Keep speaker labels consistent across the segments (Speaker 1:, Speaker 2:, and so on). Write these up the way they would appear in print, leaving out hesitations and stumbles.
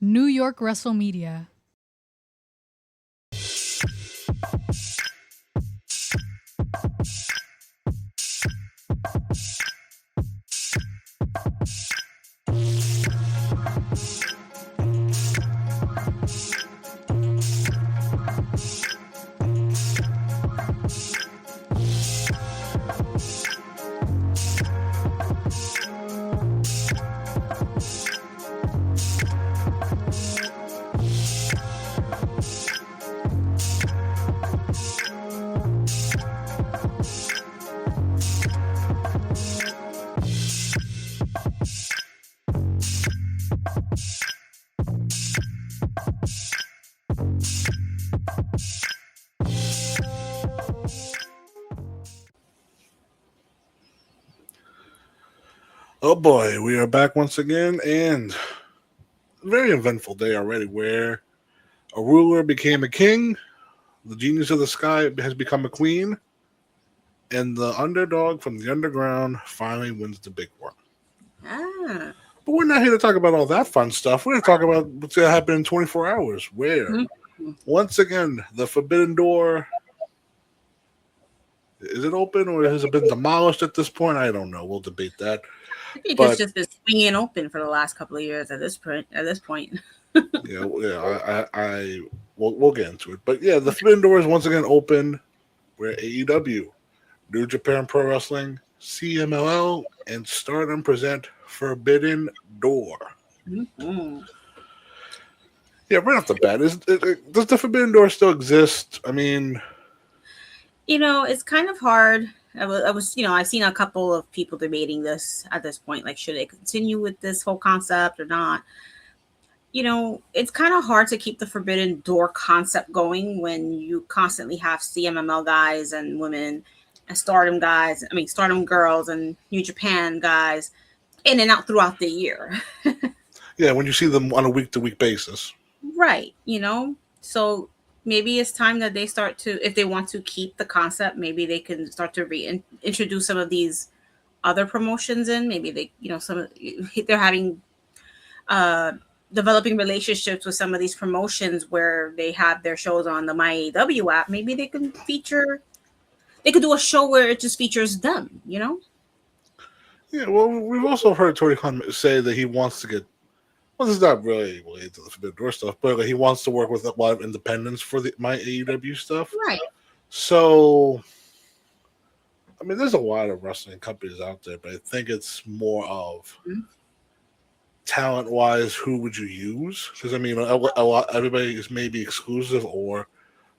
Speaker 1: New York Wrestle Media.
Speaker 2: Oh boy, we are back once again, and a very eventful day already where a ruler became a king, the genius of the sky has become a queen, and the underdog from the underground finally wins the big one.
Speaker 3: Ah.
Speaker 2: But we're not here to talk about all that fun stuff. We're going to talk about what's going to happen in 24 hours, where, once again, the Forbidden Door, is it open or has it been demolished at this point? I don't know. We'll debate that.
Speaker 3: I think
Speaker 2: But-
Speaker 3: it's just been swinging open for the last couple of years at this point.
Speaker 2: We'll get into it. But yeah, the Forbidden Door is once again open, where AEW, New Japan Pro Wrestling, CMLL, and Stardom present Forbidden Door.
Speaker 3: Mm-hmm.
Speaker 2: Yeah, right off the bat, does the Forbidden Door still exist? I mean,
Speaker 3: It's kind of hard. I've seen a couple of people debating this at this point. Like, should they continue with this whole concept or not? It's kind of hard to keep the Forbidden Door concept going when you constantly have CMML guys and women and Stardom guys. I mean, Stardom girls and New Japan guys in and out throughout the year.
Speaker 2: yeah, when you see them on a week-to-week basis.
Speaker 3: Right. So maybe it's time that they start to, if they want to keep the concept, maybe they can start to reintroduce some of these other promotions in. Maybe they, they're having, developing relationships with some of these promotions where they have their shows on the MyAW app. Maybe they could do a show where it just features them,
Speaker 2: Yeah, well, we've also heard Tony Khan say that he wants to get, well, this is not really related to the Forbidden Door stuff, but like, he wants to work with a lot of independents for my AEW stuff.
Speaker 3: Right.
Speaker 2: So, I mean, there's a lot of wrestling companies out there, but I think it's more of talent-wise, who would you use? Because I mean, a lot everybody is maybe exclusive or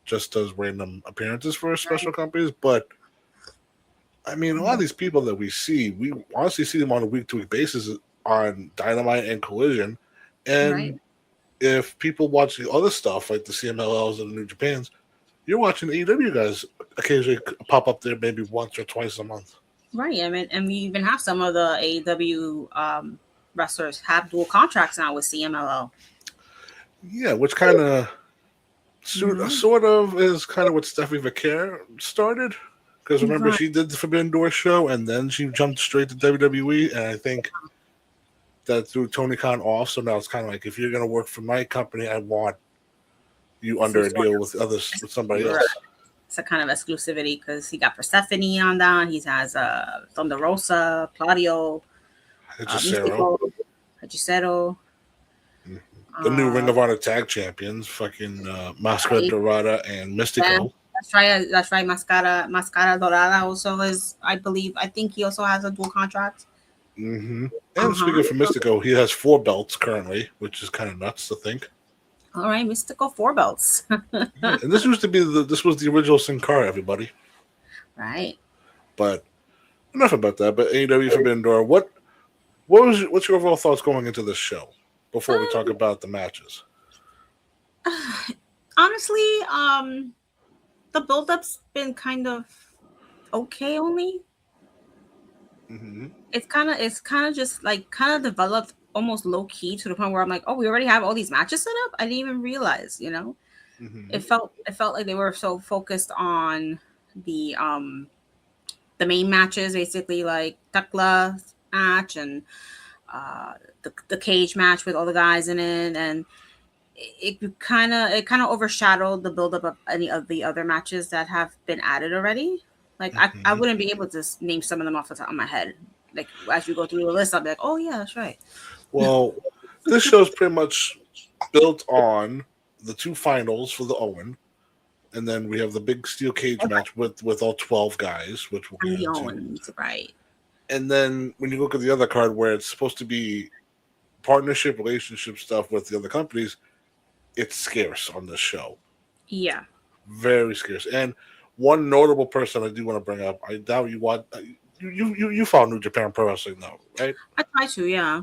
Speaker 2: just does random appearances for special companies, but I mean, a lot of these people that we honestly see them on a week-to-week basis on Dynamite and Collision. And if people watch the other stuff like the CMLLs and the New Japans, you're watching AEW guys occasionally pop up there maybe once or twice a month.
Speaker 3: Right. I mean, and we even have some of the AEW wrestlers have dual contracts now with CMLL.
Speaker 2: Yeah, which kind of sort of is kind of what Stephanie Vaquer started. Because remember, she did the Forbidden Door show and then she jumped straight to WWE, and I think that threw Tony Khan off. So now it's kind of like, if you're going to work for my company, I want you under a deal with somebody else.
Speaker 3: It's a kind of exclusivity because he got Persephone on that. He has Thunder Rosa, Claudio,
Speaker 2: Hechicero. The new Ring of Honor tag champions, fucking Mascara Dorada and Mystico.
Speaker 3: That's right. Mascara Dorada also is, I think he also has a dual contract.
Speaker 2: Mm-hmm. And speaking of Mystico, he has 4 belts currently, which is kind of nuts to think.
Speaker 3: All right, Mystico 4 belts.
Speaker 2: Yeah, and this used to be this was the original Sin Cara, everybody.
Speaker 3: Right.
Speaker 2: But enough about that. But AEW Forbidden Door, what's your overall thoughts going into this show before we talk about the matches?
Speaker 3: Honestly, the build-up's been kind of okay only.
Speaker 2: Mm-hmm.
Speaker 3: It's kind of just like developed almost low key to the point where I'm like, oh, we already have all these matches set up. I didn't even realize,
Speaker 2: Mm-hmm.
Speaker 3: It felt like they were so focused on the main matches, basically like Tekla match and the cage match with all the guys in it, and it kind of overshadowed the buildup of any of the other matches that have been added already. Like I wouldn't be able to name some of them off the top of my head. Like as you go through the list, I'll be like, oh yeah, that's right.
Speaker 2: Well, this show's pretty much built on the two finals for the Owen, and then we have the big steel cage match with all 12 guys, which we'll get
Speaker 3: The
Speaker 2: into.
Speaker 3: Owens, right?
Speaker 2: And then when you look at the other card where it's supposed to be partnership, relationship stuff with the other companies, it's scarce on this show.
Speaker 3: Yeah.
Speaker 2: Very scarce. And one notable person I do want to bring up, I doubt you watch. You follow New Japan Pro Wrestling though, right?
Speaker 3: I try to, yeah.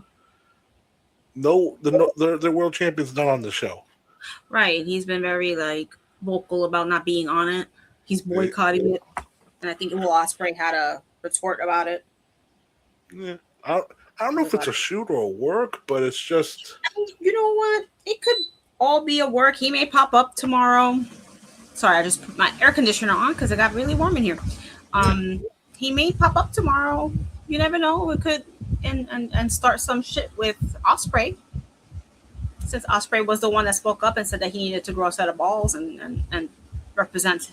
Speaker 2: No, the world champion's not on the show.
Speaker 3: Right. He's been very like vocal about not being on it. He's boycotting it, and I think Will Ospreay had a retort about it.
Speaker 2: Yeah, I don't know if it's a shoot or a work, but it's just.
Speaker 3: You know what? It could all be a work. He may pop up tomorrow. Sorry, I just put my air conditioner on because it got really warm in here. He may pop up tomorrow. You never know. It could and start some shit with Ospreay. Since Ospreay was the one that spoke up and said that he needed to grow a set of balls and represent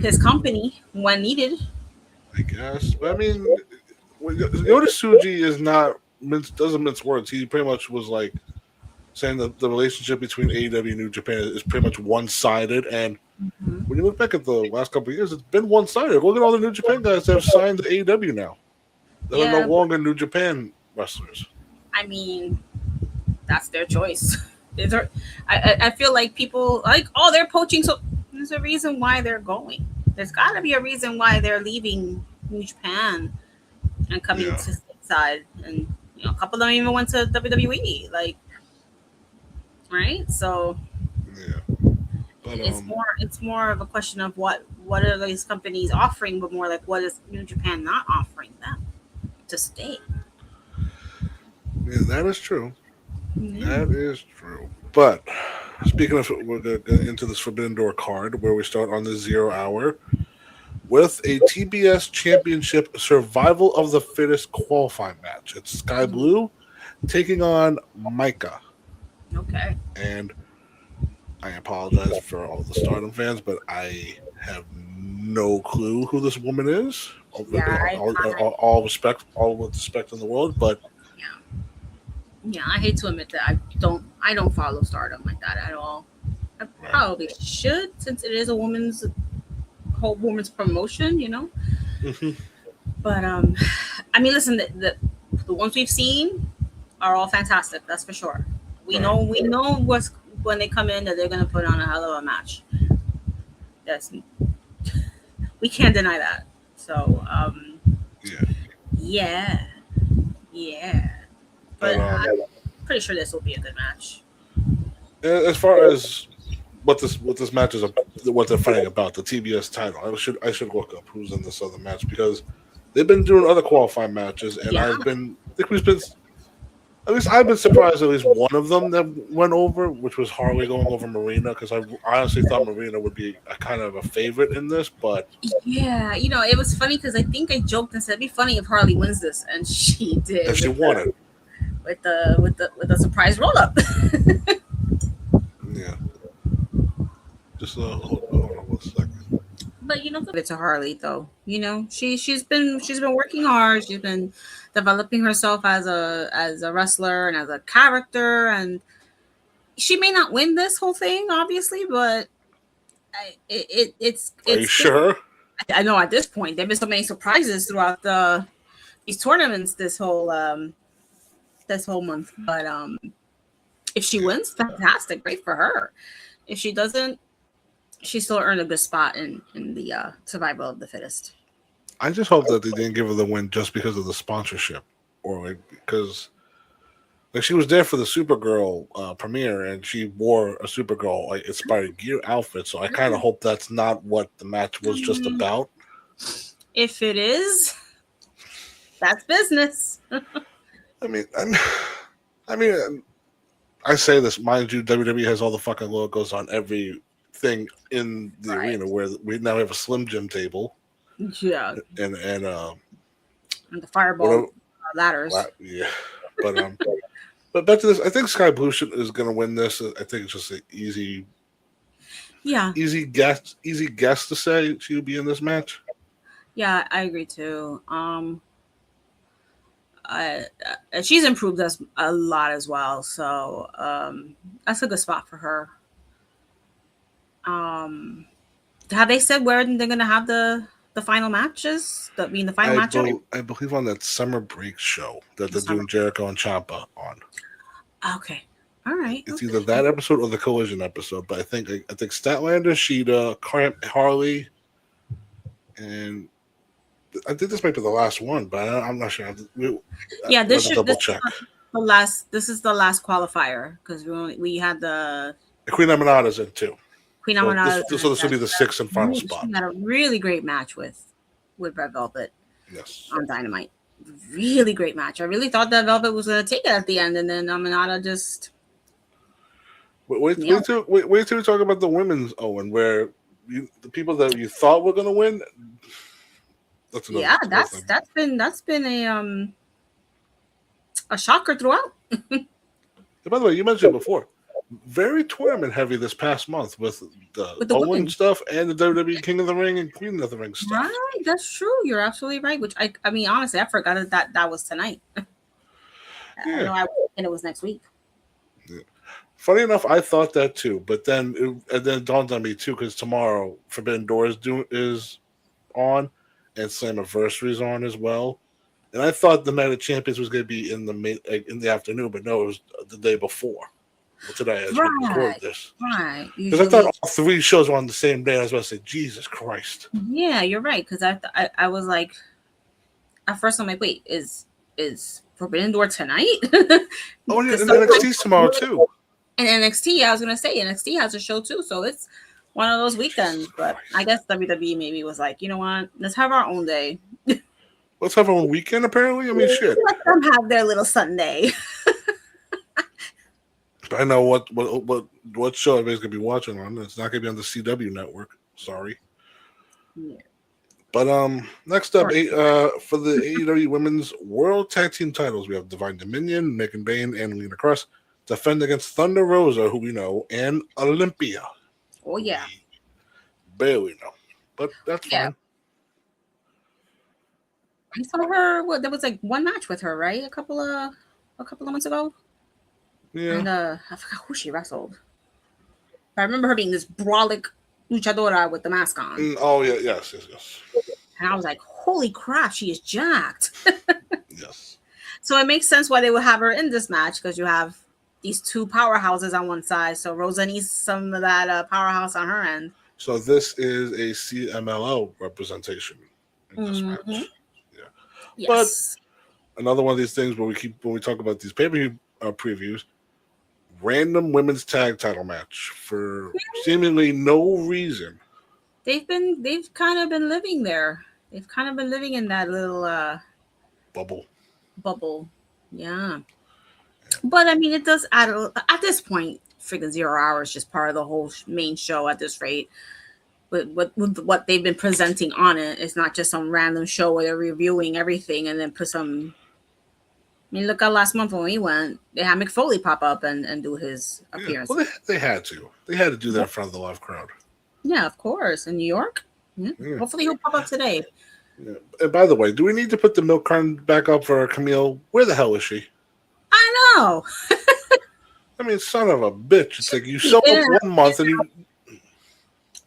Speaker 3: his company when needed.
Speaker 2: I guess. But I mean, Yoda Tsuji is not doesn't mince words. He pretty much was like saying that the relationship between AEW and New Japan is pretty much one-sided. And when you look back at the last couple of years, it's been one-sided. Look at all the New Japan guys that have signed to AEW now. They're no longer New Japan wrestlers.
Speaker 3: I mean, that's their choice. I feel like people like, oh, they're poaching. So there's a reason why they're going. There's got to be a reason why they're leaving New Japan and coming to stateside. And a couple of them even went to WWE. Like, right? So
Speaker 2: but,
Speaker 3: it's more of a question of what are these companies offering, but more like what is New Japan not offering them to stay.
Speaker 2: Yeah, that is true. That is true. But speaking of, we're going to get into this Forbidden Door card where we start on the 0 hour with a TBS Championship Survival of the Fittest qualifying match. It's Sky Blue taking on Micah.
Speaker 3: Okay.
Speaker 2: And I apologize for all the Stardom fans, but I have no clue who this woman is. All respect in the world, but
Speaker 3: yeah, I hate to admit that I don't follow Stardom like that at all. I probably should, since it is a woman's promotion, But I mean, listen, the ones we've seen are all fantastic. That's for sure. We know what's when they come in that they're gonna put on a hell of a match. We can't deny that. So yeah. But I'm pretty sure this will be a good match.
Speaker 2: As far as what this match is, what they're fighting about, the TBS title, I should look up who's in this other match because they've been doing other qualifying matches, and I've been surprised at least one of them that went over, which was Harley going over Marina, because I honestly thought Marina would be a kind of a favorite in this, but
Speaker 3: yeah, it was funny because I think I joked and said it'd be funny if Harley wins this, and she did.
Speaker 2: And she won it
Speaker 3: with the surprise roll up.
Speaker 2: Yeah. Just hold on 1 second.
Speaker 3: But it's a Harley though. She's been working hard. She's been developing herself as a wrestler and as a character, and she may not win this whole thing, obviously, but it's.
Speaker 2: Are you sure?
Speaker 3: I know at this point there've been so many surprises throughout these tournaments this whole month. But if she wins, fantastic, great for her. If she doesn't, she still earned a good spot in the survival of the fittest.
Speaker 2: I just hope that they didn't give her the win just because of the sponsorship, or because she was there for the Supergirl premiere and she wore a Supergirl inspired gear outfit. So I kind of hope that's not what the match was just about.
Speaker 3: If it is, that's business.
Speaker 2: I mean, I say this, mind you, WWE has all the fucking logos on everything in the arena, where we now have a Slim Jim table.
Speaker 3: Yeah.
Speaker 2: And
Speaker 3: the fireball ladders.
Speaker 2: Yeah, but back to this. I think Sky Blue is going to win this. I think it's just an easy guess to say she would be in this match.
Speaker 3: Yeah, I agree too. She's improved us a lot as well, so that's a good spot for her. Have they said where they're gonna have the final matches? The final match.
Speaker 2: I believe on that summer break show that they're doing Jericho and Ciampa on.
Speaker 3: Okay, all right.
Speaker 2: It's either that episode or the Collision episode, but I think Statlander, Sheeta, Harley, and I think this might be the last one, but I'm not sure.
Speaker 3: This double check. This is the last qualifier because we had the
Speaker 2: Queen Amanada's in too.
Speaker 3: Queen Amanada.
Speaker 2: So this will be the sixth and final spot.
Speaker 3: She had a really great match with Red Velvet.
Speaker 2: Yes.
Speaker 3: On Dynamite. Really great match. I really thought that Velvet was going to take it at the end, and then Amanada just.
Speaker 2: Wait till we talk about the women's Owen, where the people that you thought were going to win. That's been a shocker throughout. And by the way, you mentioned it before. Very tournament heavy this past month with the Owen women stuff and the WWE King of the Ring and Queen of the Ring stuff.
Speaker 3: Right, that's true. You're absolutely right. Which I mean, honestly, I forgot that was tonight. And it was next week.
Speaker 2: Yeah. Funny enough, I thought that too, but then it dawned on me too because tomorrow Forbidden Doors is on and Slammiversary is on as well. And I thought the Night of Champions was going to be in the afternoon, but no, it was the day before. Today, as we record this,
Speaker 3: right?
Speaker 2: Because I thought all three shows were on the same day. I was about to say, Jesus Christ.
Speaker 3: Yeah, you're right. Because I was like, at first I'm like, wait, is Forbidden Door tonight?
Speaker 2: Oh, yeah, and NXT's tomorrow too.
Speaker 3: And NXT, I was gonna say NXT has a show too, so it's one of those weekends. But I guess WWE maybe was like, you know what? Let's have our own day.
Speaker 2: Let's have our own weekend. Apparently, I mean, shit.
Speaker 3: Let them have their little Sunday.
Speaker 2: I know what show everybody's gonna be watching on. It's not gonna be on the CW network. Sorry.
Speaker 3: Yeah.
Speaker 2: But next up, for the AEW Women's World Tag Team titles, we have Divine Dominion, Megan Bayne, and Lena Cross defend against Thunder Rosa, who we know, and Olympia.
Speaker 3: Oh yeah.
Speaker 2: We barely know, but that's fine.
Speaker 3: I saw her. There was like one match with her, right? A couple of months ago.
Speaker 2: Yeah.
Speaker 3: And I forgot who she wrestled. I remember her being this brolic luchadora with the mask on.
Speaker 2: Oh yeah, yes.
Speaker 3: And I was like, holy crap, she is jacked.
Speaker 2: Yes.
Speaker 3: So it makes sense why they would have her in this match because you have these two powerhouses on one side. So Rosa needs some of that powerhouse on her end.
Speaker 2: So this is a CMLL representation in this match. Yeah.
Speaker 3: Yes.
Speaker 2: But another one of these things when we talk about these pay-per-view previews, random women's tag title match for seemingly no reason.
Speaker 3: They've kind of been living there. They've kind of been living in that little bubble. Yeah. But I mean, it does add at this point. Freaking 0 hours, just part of the whole main show at this rate. With what they've been presenting on it, it's not just some random show where they're reviewing everything and then put some. I mean, look at last month when we went, they had McFoley pop up and do his appearance.
Speaker 2: Well, they had to. They had to do that in front of the live crowd.
Speaker 3: Yeah, of course. In New York. Yeah. Hopefully he'll pop up today.
Speaker 2: Yeah. And by the way, do we need to put the milk carton back up for Camille? Where the hell is she?
Speaker 3: I know.
Speaker 2: I mean, son of a bitch. It's like you show up 1 month and you...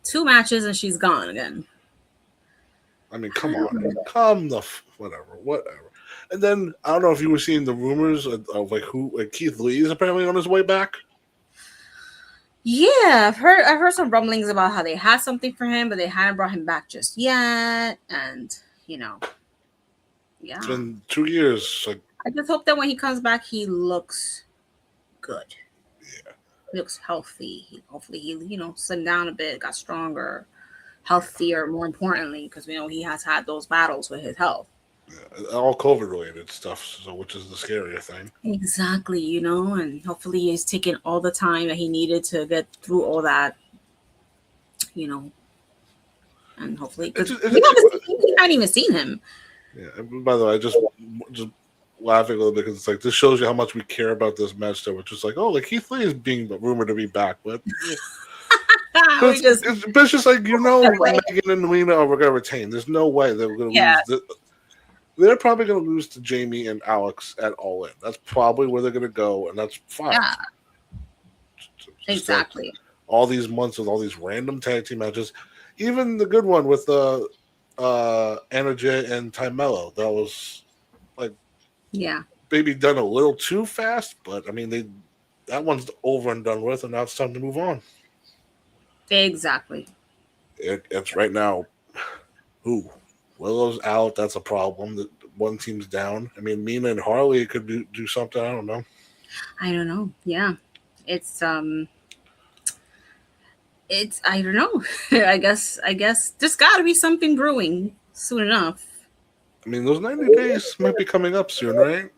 Speaker 3: 2 matches and she's gone again.
Speaker 2: I mean, come on. Whatever. And then, I don't know if you were seeing the rumors of like Keith Lee is apparently on his way back.
Speaker 3: Yeah, I've heard some rumblings about how they had something for him, but they hadn't brought him back just yet. And, yeah.
Speaker 2: It's been 2 years. Like,
Speaker 3: I just hope that when he comes back, he looks good.
Speaker 2: Yeah.
Speaker 3: He looks healthy. Hopefully he, slimmed down a bit, got stronger, healthier, more importantly, because we know he has had those battles with his health.
Speaker 2: Yeah, all COVID related stuff, so which is the scarier thing.
Speaker 3: Exactly, and hopefully he's taken all the time that he needed to get through all that, and hopefully we haven't even seen him.
Speaker 2: Yeah. By the way, I just laughing a little bit because it's like this shows you how much we care about this match. That we're just like, oh, like Keith Lee is being rumored to be back, but
Speaker 3: We just
Speaker 2: it's just like
Speaker 3: Anyway.
Speaker 2: Megan and Lena are going to retain. There's no way they're going to
Speaker 3: Yeah.
Speaker 2: lose. They're probably going to lose to Jamie and Alex at All In. That's probably where they're going to go, and that's fine.
Speaker 3: Yeah.
Speaker 2: Just
Speaker 3: Exactly.
Speaker 2: like all these months with all these random tag team matches, even the good one with Anna Jay and Ty Mello, that was
Speaker 3: Yeah.
Speaker 2: maybe done a little too fast, but I mean that one's over and done with, and now it's time to move on.
Speaker 3: Exactly.
Speaker 2: It's right now. Who? Willow's out. That's a problem. That one team's down. I mean, Mina and Harley could do something. I don't know.
Speaker 3: I don't know. Yeah. It's I don't know. I guess there's got to be something brewing soon enough.
Speaker 2: I mean, those 90 days might be coming up soon, right?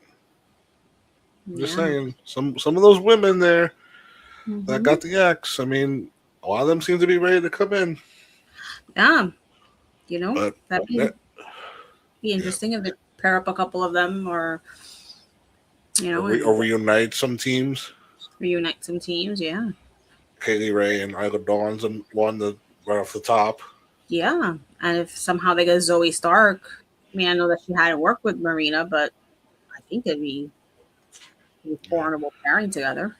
Speaker 2: I'm just
Speaker 3: Yeah.
Speaker 2: saying, some of those women there that
Speaker 3: Mhm.
Speaker 2: got the X. I mean, a lot of them seem to be ready to come in.
Speaker 3: Yeah.
Speaker 2: But
Speaker 3: That'd be interesting if they pair up a couple of them, or
Speaker 2: or reunite some teams.
Speaker 3: reunite some teams. Yeah.
Speaker 2: Kaylee Ray and Isla Dawn's and one right off the top.
Speaker 3: Yeah. And if somehow they get Zoe Stark, I mean, I know that she had to work with Marina, but I think it'd be a formidable pairing together.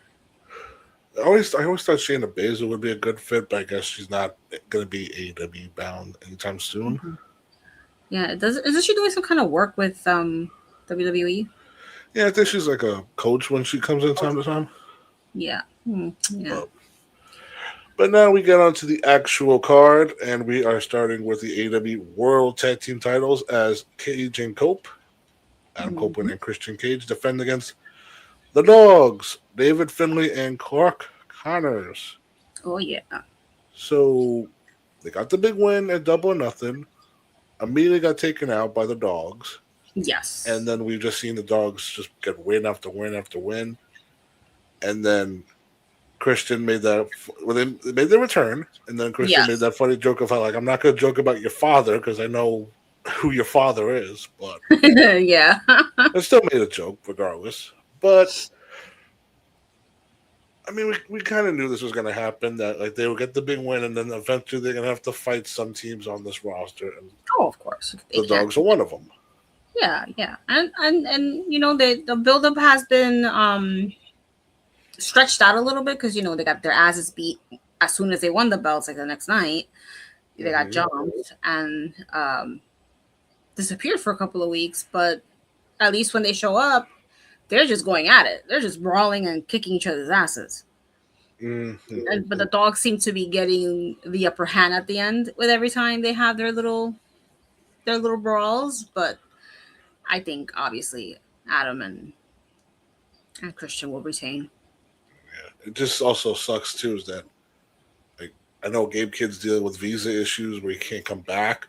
Speaker 2: I always thought Shayna Baszler would be a good fit, but I guess she's not going to be AEW bound anytime soon.
Speaker 3: Mm-hmm. Yeah. Isn't she doing some kind of work with WWE?
Speaker 2: Yeah, I think she's like a coach when she comes in time to time.
Speaker 3: Yeah. Yeah.
Speaker 2: But now we get on to the actual card, and we are starting with the AEW World Tag Team titles as Cage and Cope, Adam Copeland and Christian Cage, defend against the Dogs, David Finlay and Clark Connors.
Speaker 3: Oh yeah.
Speaker 2: So they got the big win at Double or Nothing. Immediately got taken out by the Dogs.
Speaker 3: Yes.
Speaker 2: And then we've just seen the Dogs just get win after win after win. And then Christian made that. Well, they made their return, and then Christian made that funny joke of how, like, I'm not going to joke about your father because I know who your father is, but
Speaker 3: yeah,
Speaker 2: I still made a joke regardless. But I mean, we kind of knew this was going to happen. That like they would get the big win, and then eventually they're going to have to fight some teams on this roster, and
Speaker 3: of course,
Speaker 2: the Dogs are one of them.
Speaker 3: Yeah, and the buildup has been stretched out a little bit because they got their asses beat as soon as they won the belts, like the next night. They got jumped and disappeared for a couple of weeks, but at least when they show up, they're just going at it. They're just brawling and kicking each other's asses. But the Dogs seem to be getting the upper hand at the end with every time they have their little brawls. But I think obviously Adam and Christian will retain.
Speaker 2: It just also sucks too is that like I know Gabe Kidd's dealing with visa issues where he can't come back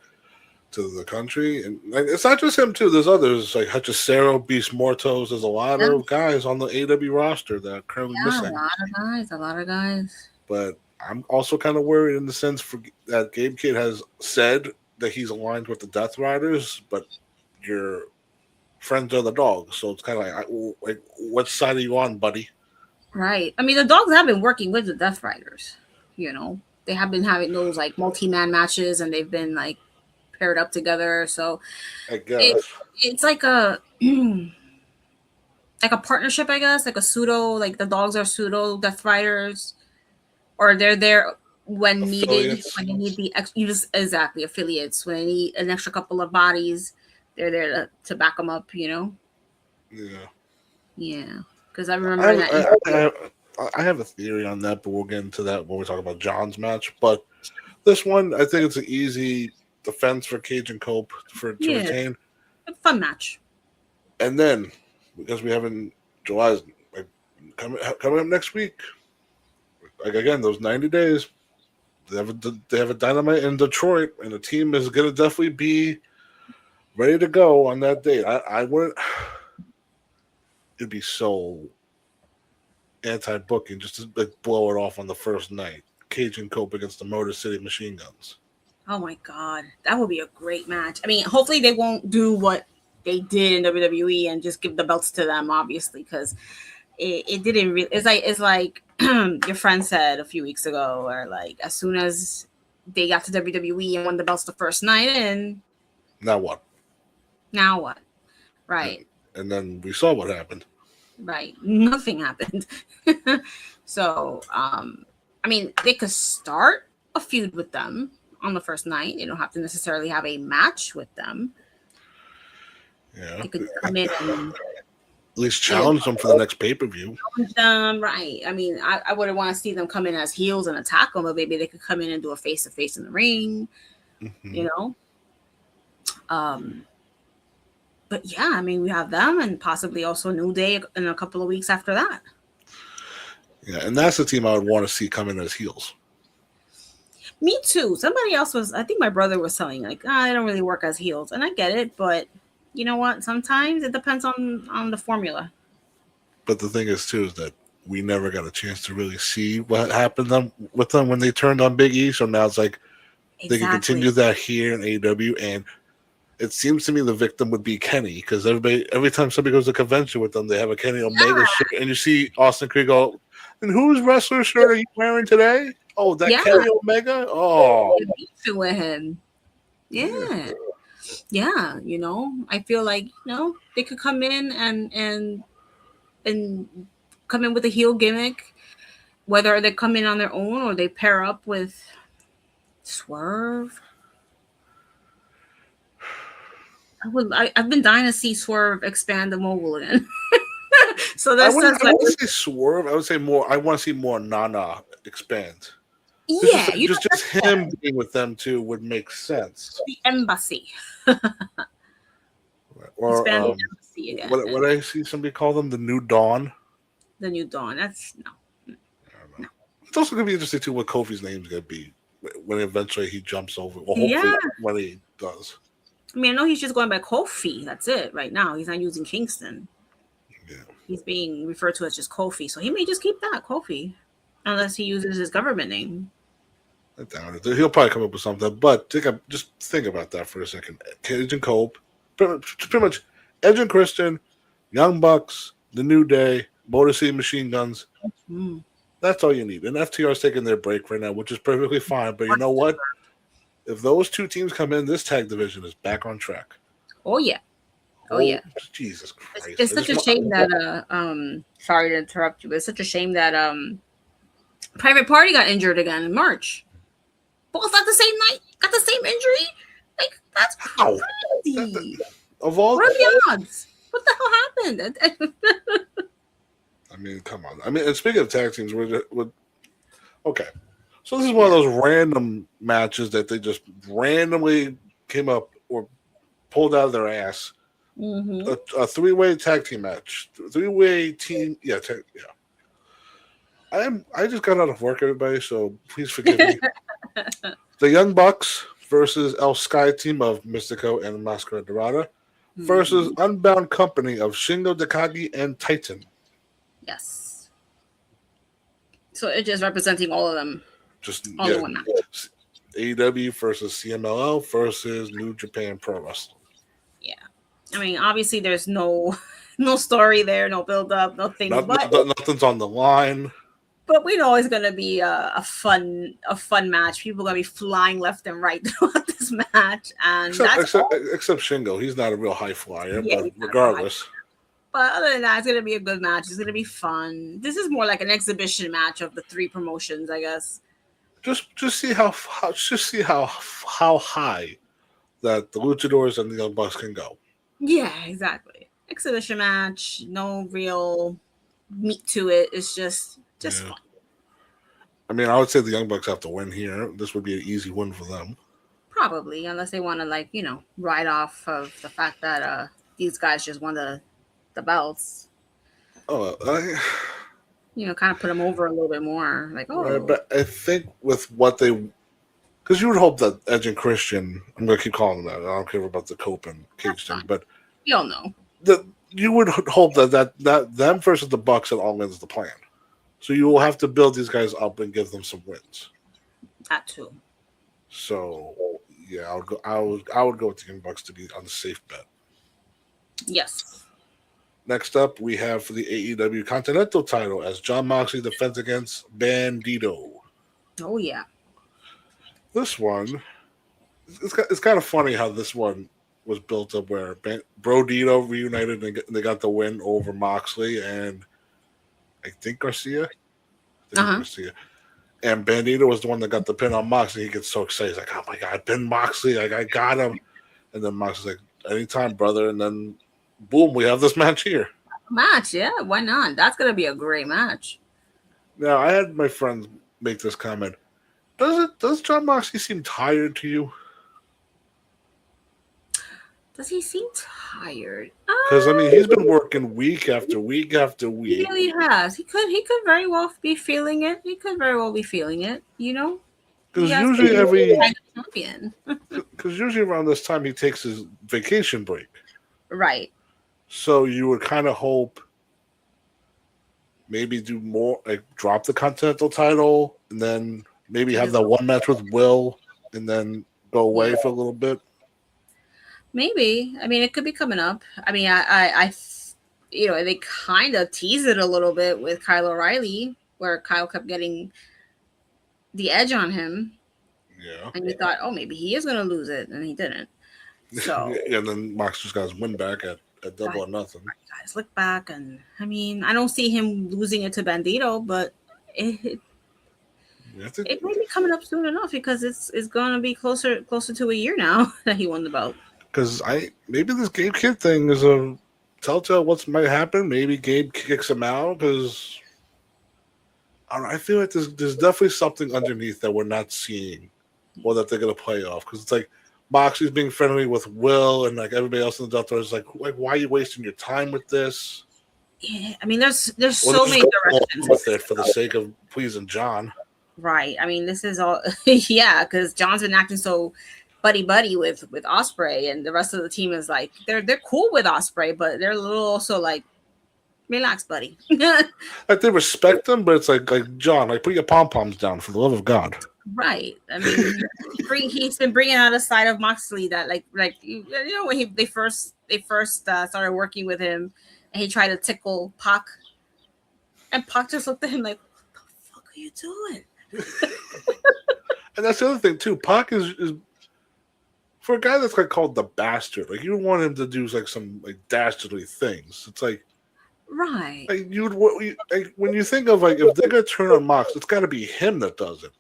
Speaker 2: to the country, and like, it's not just him too. There's others like Hachicero, Beast Mortos. There's a lot of guys on the AEW roster that are currently missing.
Speaker 3: A lot of guys.
Speaker 2: But I'm also kind of worried in the sense that Gabe Kidd has said that he's aligned with the Death Riders, but your friends are the Dogs, so it's kind of like what side are you on, buddy?
Speaker 3: Right. I mean, the Dogs have been working with the Death Riders. They have been having those like multi-man matches, and they've been like paired up together. So
Speaker 2: I guess
Speaker 3: it's like a partnership, I guess, like a pseudo. Like the Dogs are pseudo Death Riders, or they're there when
Speaker 2: affiliates.
Speaker 3: needed. When they need the affiliates. When they need an extra couple of bodies, they're there to back them up.
Speaker 2: Yeah.
Speaker 3: Yeah. Because I remember
Speaker 2: I have a theory on that, but we'll get into that when we talk about John's match. But this one, I think it's an easy defense for Cage and Cope to retain.
Speaker 3: A fun match.
Speaker 2: And then, because we haven't, July's like, coming up next week, like again, those 90 days, they have a Dynamite in Detroit, and the team is going to definitely be ready to go on that date. I wouldn't. It'd be so anti-booking just to like blow it off on the first night. Cage and Cope against the Motor City Machine Guns.
Speaker 3: Oh my God, that would be a great match. I mean, hopefully they won't do what they did in WWE and just give the belts to them, obviously, because it didn't really. It's like your friend said a few weeks ago, or like as soon as they got to WWE and won the belts the first night in,
Speaker 2: Now what?
Speaker 3: now what? Right.
Speaker 2: And then we saw what happened.
Speaker 3: Right. Nothing happened. So, I mean, they could start a feud with them on the first night. They don't have to necessarily have a match with them.
Speaker 2: Yeah.
Speaker 3: They could come in and
Speaker 2: at least challenge them for the next pay-per-view.
Speaker 3: challenge them, right? I mean, I wouldn't want to see them come in as heels and attack them, but maybe they could come in and do a face-to-face in the ring, you know? But yeah, I mean, we have them and possibly also New Day in a couple of weeks after that.
Speaker 2: Yeah, and that's the team I would want to see come in as heels.
Speaker 3: Me too. Somebody else was, I think my brother was saying, like, I don't really work as heels. And I get it, but you know what? Sometimes it depends on the formula.
Speaker 2: But the thing is, too, is that we never got a chance to really see what happened with them when they turned on Big E. So now it's like they can continue that here in AEW. And it seems to me the victim would be Kenny, because every time somebody goes to a convention with them, they have a Kenny Omega shirt. And you see Austin Creed go, and whose wrestler shirt are you wearing today? Oh, that Kenny Omega? Oh.
Speaker 3: With him. Yeah. Yeah, you know, I feel like, you know, they could come in and come in with a heel gimmick, whether they come in on their own or they pair up with Swerve. I've been dying to see Swerve expand the mogul again. So that's
Speaker 2: I wouldn't say Swerve. I would say more. I want to see more Nana expand.
Speaker 3: Yeah,
Speaker 2: just him being with them too would make sense.
Speaker 3: The embassy.
Speaker 2: Or
Speaker 3: the embassy again.
Speaker 2: What I see somebody call them, the New Dawn.
Speaker 3: The New Dawn. That's no.
Speaker 2: It's also gonna be interesting too what Kofi's name's gonna be when eventually he jumps over. Well, hopefully when he does.
Speaker 3: I mean, I know he's just going by Kofi. That's it right now. He's not using Kingston.
Speaker 2: Yeah.
Speaker 3: He's being referred to as just Kofi. So he may just keep that, Kofi. Unless he uses his government name.
Speaker 2: I doubt it. He'll probably come up with something. But just think about that for a second. Cage and Cope. Pretty much Edge and Christian, Young Bucks, The New Day, Motor City Machine Guns. That's all you need. And FTR's taking their break right now, which is perfectly fine. But you know what? If those two teams come in, this tag division is back on track.
Speaker 3: Oh, yeah. Oh, yeah.
Speaker 2: Jesus Christ.
Speaker 3: It's such a shame that, sorry to interrupt you, but it's such a shame that Private Party got injured again in March. Both at the same night, got the same injury. Like, that's crazy.
Speaker 2: Of all
Speaker 3: what are the odds? What the hell happened?
Speaker 2: I mean, come on. I mean, and speaking of tag teams, okay. So this is one of those random matches that they just randomly came up or pulled out of their ass. A three-way tag team match. Three-way team. Yeah. I just got out of work, everybody, so please forgive me. The Young Bucks versus El Sky team of Mystico and Mascara Dorada versus Unbound Company of Shingo Takagi and Titan.
Speaker 3: Yes. So it's just representing all of them.
Speaker 2: Just AEW versus CMLL versus New Japan Pro Wrestling.
Speaker 3: Yeah. I mean, obviously there's no story there, no build up, nothing.
Speaker 2: Nothing's on the line.
Speaker 3: But we know it's gonna be a fun match. People are gonna be flying left and right throughout this match, and
Speaker 2: except Shingo, he's not a real high flyer. Yeah, but regardless.
Speaker 3: But other than that, it's gonna be a good match. It's gonna be fun. This is more like an exhibition match of the three promotions, I guess.
Speaker 2: Just see how high that the Luchadors and the Young Bucks can go.
Speaker 3: Yeah, exactly. Exhibition match, no real meat to it. It's just fun.
Speaker 2: I mean, I would say the Young Bucks have to win here. This would be an easy win for them.
Speaker 3: Probably, unless they want to, ride off of the fact that these guys just won the belts.
Speaker 2: Oh,
Speaker 3: kind of put them over a little bit more. Like, oh.
Speaker 2: Right, but I think with what they, because you would hope that Edge and Christian, I'm going to keep calling them that. I don't care about the Cope and Cage thing, but
Speaker 3: we all know
Speaker 2: that you would hope that them versus the Bucks at All In is the plan. So you will have to build these guys up and give them some wins.
Speaker 3: That too.
Speaker 2: So yeah, I would go with the Young Bucks to be on the safe bet.
Speaker 3: Yes.
Speaker 2: Next up, we have for the AEW Continental title as Jon Moxley defends against Bandito.
Speaker 3: Oh yeah.
Speaker 2: This one, it's kind of funny how this one was built up where Brodito reunited and they got the win over Moxley and I think Garcia. Garcia. And Bandito was the one that got the pin on Moxley. He gets so excited. He's like, oh my God, pin Moxley. Like, I got him. And then Moxley's like, anytime, brother. And then, boom, we have this match here.
Speaker 3: Match, yeah. Why not? That's going to be a great match.
Speaker 2: Now, I had my friends make this comment. Does Jon Moxley seem tired to you?
Speaker 3: Does he seem tired?
Speaker 2: Because I mean, he's been working week after week after week.
Speaker 3: He really has. He could very well be feeling it. You know.
Speaker 2: Because usually around this time he takes his vacation break.
Speaker 3: Right.
Speaker 2: So you would kind of hope maybe do more, like drop the Continental title and then maybe have that one match with Will and then go away for a little bit.
Speaker 3: Maybe. I mean, it could be coming up. I mean, I they kind of tease it a little bit with Kyle O'Reilly, where Kyle kept getting the edge on him.
Speaker 2: Yeah.
Speaker 3: And you thought, oh, maybe he is going to lose it, and he didn't. So.
Speaker 2: And then Mox just got his win back at Double or Nothing.
Speaker 3: Guys, look back, and I mean, I don't see him losing it to Bandito, but it may be coming up soon enough because it's going to be closer to a year now that he won the belt.
Speaker 2: Because maybe this Gabe Kidd thing is a telltale what might happen. Maybe Gabe kicks him out because I feel like there's definitely something underneath that we're not seeing or that they're going to play off. Because it's like Moxley's being friendly with Will and like everybody else in the Delta is like why are you wasting your time with this?
Speaker 3: Yeah, I mean, there's so many directions
Speaker 2: with it for the sake of pleasing John.
Speaker 3: Right. I mean, this is all yeah, because John's been acting so buddy with Ospreay, and the rest of the team is like they're cool with Ospreay, but they're a little also like, relax, buddy.
Speaker 2: Like they respect him, but it's like John, like put your pom poms down for the love of God.
Speaker 3: Right. I mean, he's been bringing out a side of Moxley that like you know when they first started working with him, and he tried to tickle Pac, and Pac just looked at him like, "What the fuck are you doing?"
Speaker 2: And that's the other thing too. Pac is for a guy that's like called the bastard. Like you don't want him to do like some like dastardly things. It's like
Speaker 3: right.
Speaker 2: Like when you think of like if they're gonna turn on Mox, it's got to be him that does it.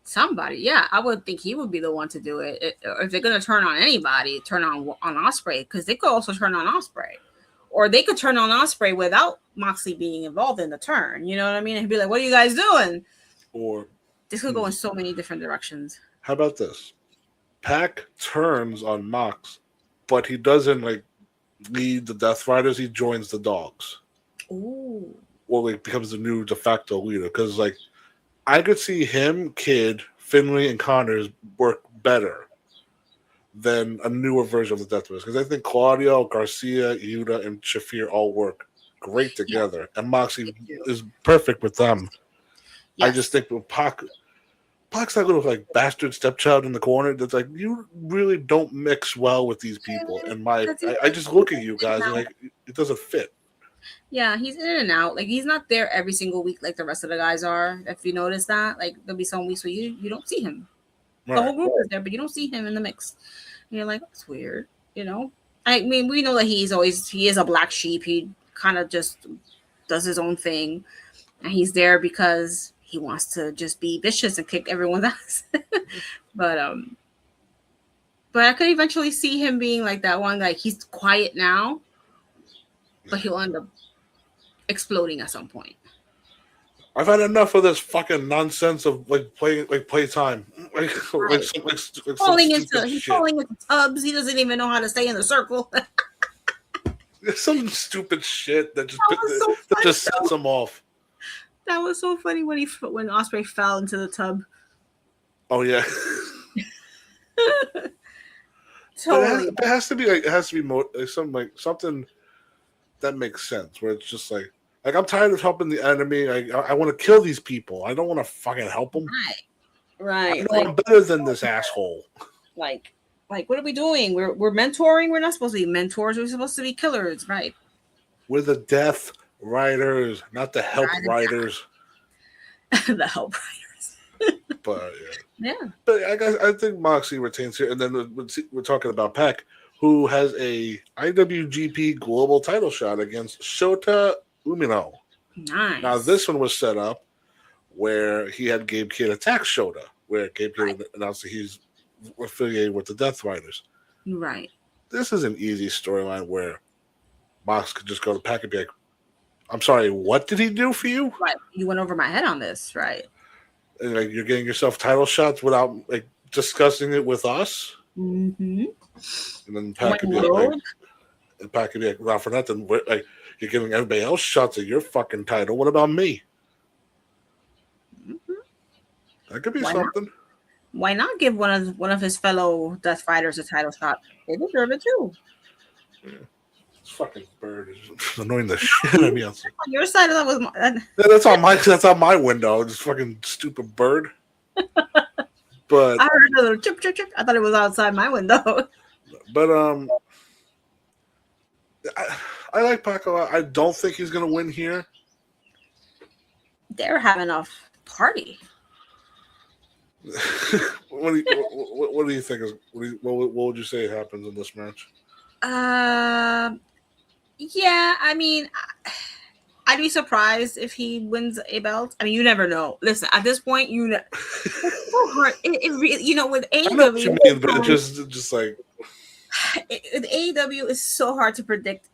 Speaker 3: Somebody, yeah, I would think he would be the one to do it. If they're gonna turn on anybody, turn on Ospreay, because they could also turn on Ospreay, or they could turn on Ospreay without Moxley being involved in the turn. You know what I mean? And he'd be like, "What are you guys doing?"
Speaker 2: Or
Speaker 3: this could go in so many different directions.
Speaker 2: How about this? Pac turns on Mox, but he doesn't like lead the Death Riders. He joins the Dogs.
Speaker 3: Ooh.
Speaker 2: Or like becomes the new de facto leader. Because like I could see him, Kidd, Finley, and Connors work better than a newer version of the Death Riders. Because I think Claudio, Garcia, Yuta, and Shafir all work great together, and Moxley is perfect with them. Yes. I just think with Pac's that little like bastard stepchild in the corner that's like, you really don't mix well with these people. And I just look at you guys and like it doesn't fit.
Speaker 3: Yeah, he's in and out. Like he's not there every single week like the rest of the guys are. If you notice that, like there'll be some weeks where you don't see him. Right. The whole group is there, but you don't see him in the mix. And you're like, that's weird, you know. I mean, we know that he is a black sheep. He kind of just does his own thing, and he's there because he wants to just be vicious and kick everyone's ass. but I could eventually see him being like that one. Like he's quiet now, but he'll end up exploding at some point.
Speaker 2: I've had enough of this fucking nonsense of like playtime. He's
Speaker 3: falling into tubs. He doesn't even know how to stay in the circle.
Speaker 2: Some stupid shit that just sets him off.
Speaker 3: That was so funny when Ospreay fell into the tub.
Speaker 2: Oh yeah.
Speaker 3: Totally.
Speaker 2: It has to be something that makes sense. Where it's just like I'm tired of helping the enemy. I want to kill these people. I don't want to fucking help them.
Speaker 3: Right.
Speaker 2: I know I'm better than this asshole.
Speaker 3: Like, Like, what are we doing? We're mentoring. We're not supposed to be mentors. We're supposed to be killers, right?
Speaker 2: We're the Death Riders, not the Help Riders.
Speaker 3: The Help Riders.
Speaker 2: But
Speaker 3: yeah.
Speaker 2: But I think Moxley retains here, and then we're talking about Pac, who has a IWGP Global Title shot against Shota Umino.
Speaker 3: Nice.
Speaker 2: Now this one was set up where he had Gabe Kidd attack Shota, where Gabe Kidd announced that he's affiliated with the Death Riders.
Speaker 3: Right.
Speaker 2: This is an easy storyline where Mox could just go to Pac and be like, "I'm sorry, what did he do for you?"
Speaker 3: Right. You went over my head on this, right?
Speaker 2: And like you're getting yourself title shots without like discussing it with us.
Speaker 3: Mm-hmm.
Speaker 2: And then Pac could be like, not for nothing. Like you're giving everybody else shots at your fucking title. What about me?
Speaker 3: Mm-hmm.
Speaker 2: That could be something.
Speaker 3: Why not give one of his fellow Death Fighters a title shot? They deserve it too.
Speaker 2: Yeah. This fucking bird is annoying the shit out of me. On
Speaker 3: your side of that was
Speaker 2: that's on my window. This fucking stupid bird. But
Speaker 3: I heard a little chip chip chip. I thought it was outside my window.
Speaker 2: But I like Pac a lot. I don't think he's gonna win here.
Speaker 3: They're having a party.
Speaker 2: What do you think is what would you say happens in this match?
Speaker 3: Yeah, I mean, I'd be surprised if he wins a belt. I mean, you never know. Listen, at this point, it's so hard. It really, with AEW,
Speaker 2: I know what you mean, but it's just like
Speaker 3: AEW is so hard to predict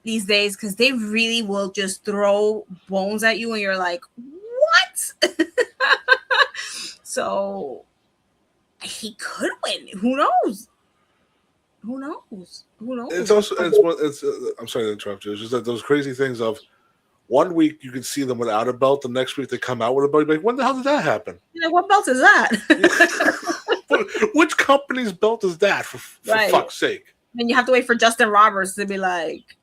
Speaker 3: these days because they really will just throw bones at you, and you're like, what? So he could win. Who knows?
Speaker 2: It's also I'm sorry to interrupt you. It's just that those crazy things of 1 week you can see them without a belt, the next week they come out with a belt. Like, when the hell did that happen?
Speaker 3: What belt is that?
Speaker 2: Which company's belt is that? For fuck's sake!
Speaker 3: Then you have to wait for Justin Roberts to be like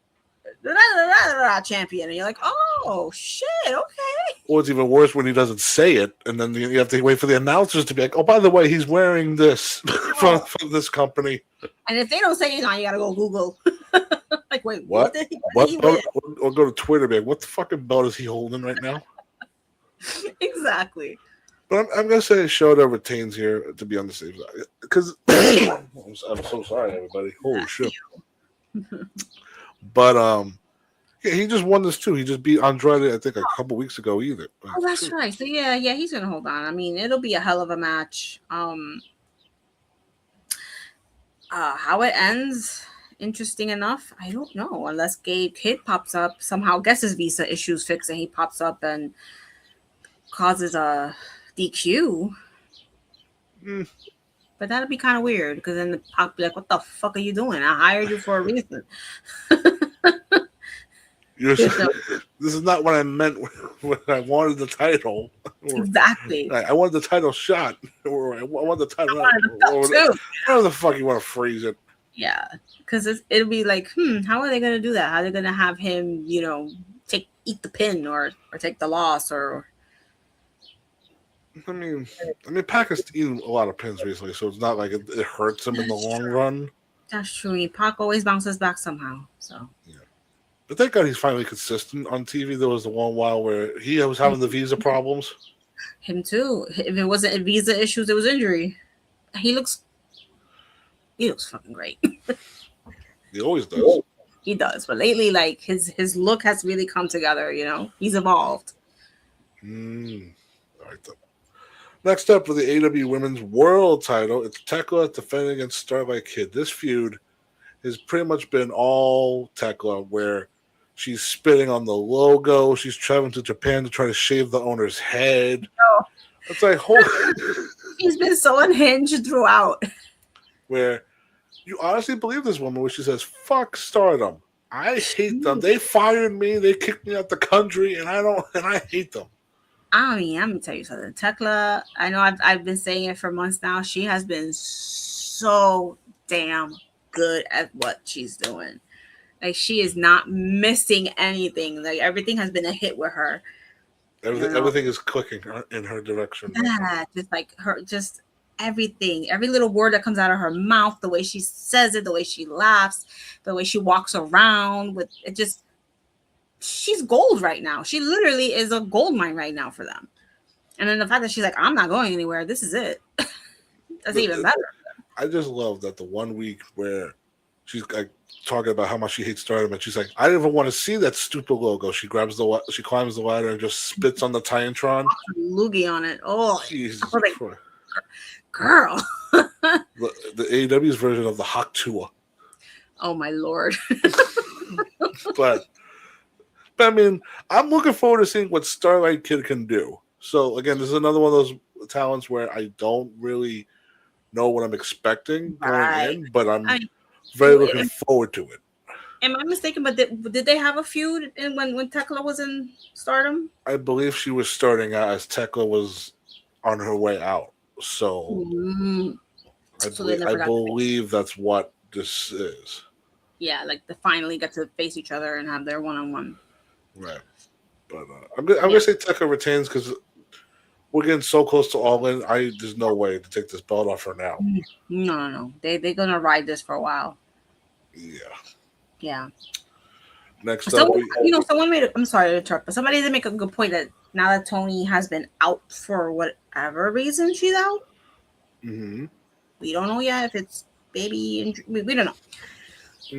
Speaker 3: champion, and you're like, oh shit, okay.
Speaker 2: Or it's even worse when he doesn't say it, and then you have to wait for the announcers to be like, oh, by the way, he's wearing this from this company.
Speaker 3: And if they don't say anything, you gotta go Google. Like, wait,
Speaker 2: what? Or go to Twitter and be like, what the fucking belt is he holding right now?
Speaker 3: Exactly.
Speaker 2: But I'm gonna say Shota retains here to be on the safe side because I'm so sorry, everybody. Holy shit! But yeah, he just won this too. He just beat Andrade, I think, a couple weeks ago. Either.
Speaker 3: Oh, that's right. So yeah, he's gonna hold on. I mean, it'll be a hell of a match. How it ends, interesting enough. I don't know unless Gabe Kidd pops up somehow, gets his visa issues fixed, and he pops up and causes a DQ. But that'd be kind of weird because then the Pac be like, "What the fuck are you doing? I hired you for a reason."
Speaker 2: This is not what I meant when I wanted the title.
Speaker 3: Exactly.
Speaker 2: I wanted the title shot, or I wanted the title. Whatever the fuck you want to phrase it.
Speaker 3: Yeah, because it'll be like, how are they going to do that? How are they going to have him, eat the pin or take the loss or?
Speaker 2: I mean, Pac has eaten a lot of pins recently, so it's not like it hurts him in the long run.
Speaker 3: That's true. I mean, Pac always bounces back somehow. So.
Speaker 2: Yeah. But thank God he's finally consistent on TV. There was the one while where he was having the visa problems.
Speaker 3: Him too. If it wasn't visa issues, it was injury. He looks fucking great.
Speaker 2: He always does.
Speaker 3: He does, but lately, like his look has really come together. He's evolved.
Speaker 2: All right. Then. Next up for the AEW Women's World Title, it's Tekla defending against Starlight Kid. This feud has pretty much been all Tekla, where she's spitting on the logo. She's traveling to Japan to try to shave the owner's head.
Speaker 3: Oh.
Speaker 2: It's like,
Speaker 3: He's been so unhinged throughout.
Speaker 2: Where you honestly believe this woman when she says, "Fuck Stardom. I hate them. They fired me. They kicked me out the country, and I hate them."
Speaker 3: I mean, I'm gonna tell you something. Tekla, I know I've been saying it for months now. She has been so damn good at what she's doing. Like, she is not missing anything. Like, everything has been a hit with her.
Speaker 2: Everything is clicking in her direction.
Speaker 3: Yeah, just like her, everything, every little word that comes out of her mouth, the way she says it, the way she laughs, the way she walks around with it, just she's gold right now. She literally is a gold mine right now for them. And then the fact that she's like, I'm not going anywhere. This is it. That's even better.
Speaker 2: I just love that the 1 week where she's like talking about how much she hates Stardom, and she's like, I didn't even want to see that stupid logo. She climbs the ladder and just spits on the Titantron.
Speaker 3: Loogie on it. Oh,
Speaker 2: Jesus
Speaker 3: like,
Speaker 2: Christ.
Speaker 3: Girl.
Speaker 2: the AEW's version of the Hawk Tour.
Speaker 3: Oh my Lord.
Speaker 2: but I mean, I'm looking forward to seeing what Starlight Kid can do. So again, this is another one of those talents where I don't really know what I'm expecting going in, but I'm very looking forward to it.
Speaker 3: Am I mistaken? But did they have a feud when Tekla was in Stardom?
Speaker 2: I believe she was starting out as Tekla was on her way out. So, I believe that's what this is.
Speaker 3: Yeah, like they finally get to face each other and have their one-on-one.
Speaker 2: Right. But I'm gonna say Tekla retains because we're getting so close to All In. There's no way to take this belt off her now.
Speaker 3: No. They're gonna ride this for a while.
Speaker 2: Yeah. Next up,
Speaker 3: someone made. I'm sorry to interrupt, but somebody did make a good point that now that Toni has been out for whatever reason she's out, we don't know yet if it's baby. We don't know,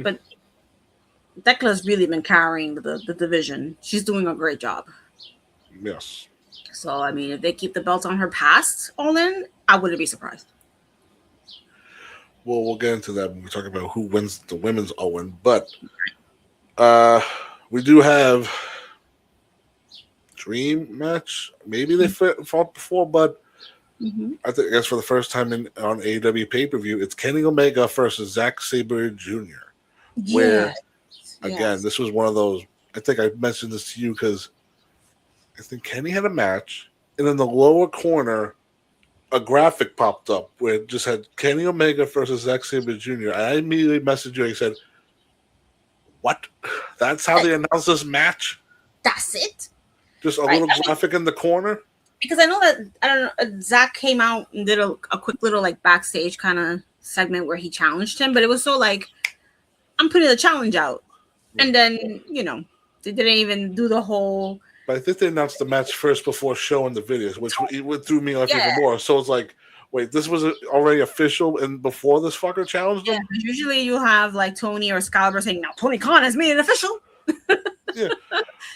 Speaker 3: but Tekla's really been carrying the division. She's doing a great job.
Speaker 2: Yes.
Speaker 3: So I mean, if they keep the belt on her past All In, I wouldn't be surprised.
Speaker 2: Well, we'll get into that when we talk about who wins the women's Owen, but we do have dream match. Maybe they fought before, but I guess for the first time on AEW pay-per-view, it's Kenny Omega versus Zack Sabre Jr. Where again, this was one of those. I think I mentioned this to you because I think Kenny had a match, and in the lower corner, a graphic popped up where it just had Kenny Omega versus Zack Sabre Jr. I immediately messaged you and said, "What? That's how they announced this match?
Speaker 3: That's it?
Speaker 2: Just a little graphic in the corner?"
Speaker 3: Because I know that Zach came out and did a quick little like backstage kind of segment where he challenged him, but it was so like, I'm putting the challenge out, and then they didn't even do the whole.
Speaker 2: But I think they announced the match first before showing the videos, which threw me off even more. So it's like, wait, this was already official and before this fucker challenged him?
Speaker 3: Yeah, usually you have like Tony or Excalibur saying, now Tony Khan has made it official.
Speaker 2: Yeah.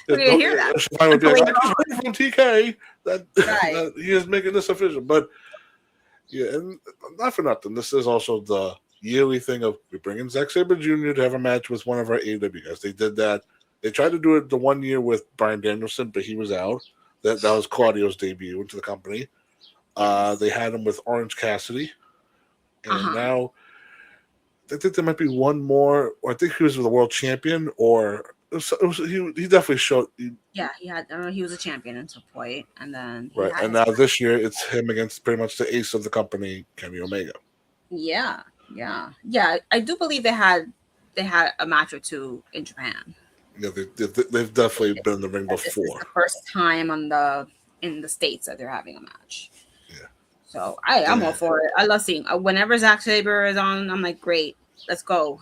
Speaker 3: We're going to hear that.
Speaker 2: I would be like, I just heard from TK that he is making this official. But yeah, and not for nothing. This is also the yearly thing of we bring in Zack Sabre Jr. to have a match with one of our AEW guys. They did that. They tried to do it the 1 year with Bryan Danielson, but he was out. That was Claudio's debut into the company. They had him with Orange Cassidy. And now I think there might be one more. Or I think he was the world champion, or he definitely showed.
Speaker 3: He had. I don't know. He was a champion at some point, and then
Speaker 2: and now this year it's him against pretty much the ace of the company, Kenny Omega.
Speaker 3: Yeah. I do believe they had a match or two in Japan.
Speaker 2: Yeah, they've definitely been in the ring before.
Speaker 3: This is the first time in the States that they're having a match.
Speaker 2: Yeah.
Speaker 3: So I'm all for it. I love seeing whenever Zack Sabre is on. I'm like, great, let's go.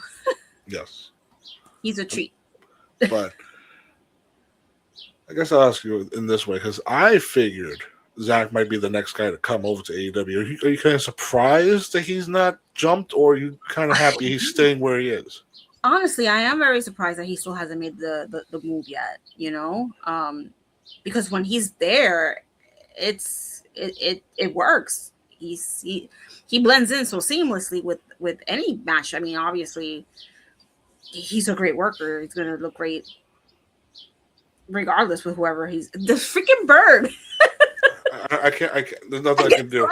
Speaker 2: Yes.
Speaker 3: He's a treat.
Speaker 2: But I guess I'll ask you in this way because I figured Zach might be the next guy to come over to AEW. Are you kind of surprised that he's not jumped, or are you kind of happy he's staying where he is?
Speaker 3: Honestly, I am very surprised that he still hasn't made the move yet, because when he's there, it works. He blends in so seamlessly with any match. I mean, obviously, he's a great worker. He's gonna look great regardless with whoever he's. The freaking bird.
Speaker 2: I can't. There's nothing I can do.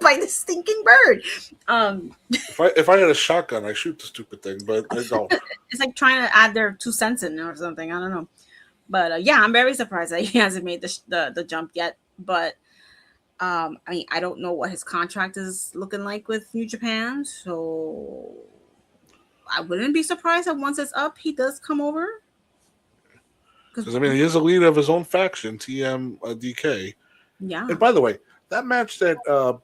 Speaker 3: By the stinking bird.
Speaker 2: If I had a shotgun, I shoot the stupid thing, but I don't.
Speaker 3: It's like trying to add their 2 cents in or something. I don't know, but I'm very surprised that he hasn't made the jump yet. But I mean, I don't know what his contract is looking like with New Japan, so I wouldn't be surprised that once it's up, he does come over.
Speaker 2: Because I mean, he is a leader of his own faction, TMDK.
Speaker 3: Yeah.
Speaker 2: And by the way, That match that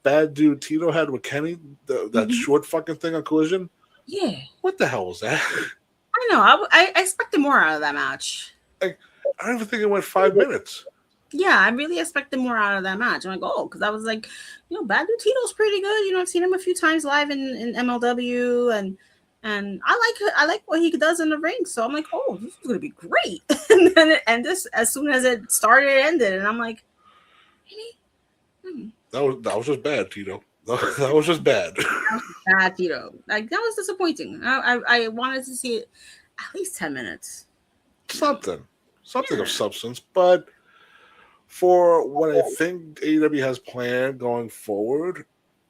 Speaker 2: bad dude Tito had with Kenny, that short fucking thing on Collision.
Speaker 3: Yeah.
Speaker 2: What the hell was that?
Speaker 3: I know. I expected more out of that match.
Speaker 2: Like, I don't even think it went 5 minutes.
Speaker 3: Yeah, I really expected more out of that match. I'm like, oh, because I was like, Bad Dude Tito's pretty good. I've seen him a few times live in MLW, and I like what he does in the ring. So I'm like, oh, this is gonna be great. And then this, as soon as it started, it ended, and I'm like, really?
Speaker 2: That was just bad, Tito. That was just bad.
Speaker 3: Bad Tito. Like, that was disappointing. I wanted to see it at least 10 minutes.
Speaker 2: Something of substance, but for what I think AEW has planned going forward,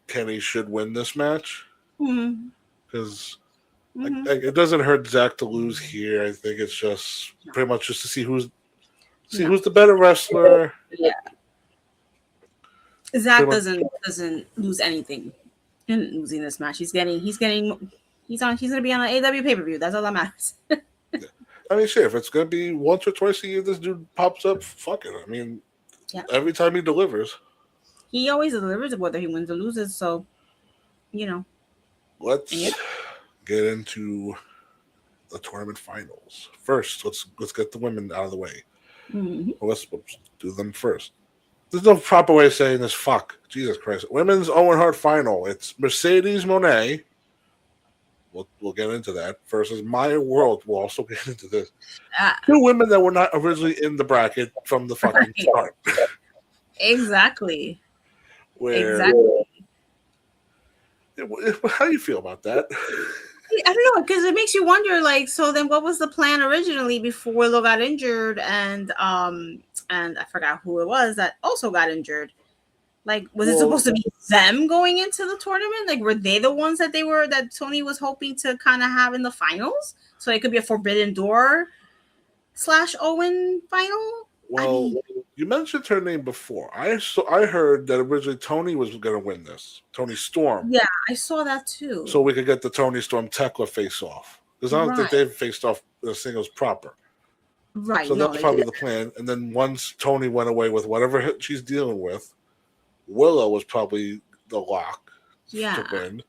Speaker 2: Kenny should win this match because it doesn't hurt Zach to lose here. I think it's just pretty much just to see who's the better wrestler.
Speaker 3: Yeah, Zach doesn't lose anything in losing this match. He's gonna be on an AEW pay-per-view. That's all that matters.
Speaker 2: I mean, shit, if it's gonna be once or twice a year, this dude pops up. Fuck it. I mean, every time he delivers,
Speaker 3: he always delivers, whether he wins or loses. So,
Speaker 2: let's get into the tournament finals first. Let's get the women out of the way. Let's do them first. There's no proper way of saying this. Fuck, Jesus Christ! Women's Owen Hart final. It's Mercedes Moné. We'll get into that versus Maya World. We'll also get into this. Two women that were not originally in the bracket from the fucking start.
Speaker 3: Exactly.
Speaker 2: How do you feel about that?
Speaker 3: I don't know, because it makes you wonder. Like, so then, what was the plan originally before Willow got injured, and I forgot who it was that also got injured. Like, was it supposed to be them going into the tournament? Like, were they the ones that Tony was hoping to kind of have in the finals? So it could be a Forbidden Door / Owen final?
Speaker 2: Well, you mentioned her name before. I heard that originally Tony was going to win this. Tony Storm.
Speaker 3: Yeah, I saw that too.
Speaker 2: So we could get the Tony Storm Tekla face off. Because I don't think they've faced off the singles proper.
Speaker 3: Right.
Speaker 2: So that's probably the plan. And then once Tony went away with whatever she's dealing with, Willow was probably the lock to win.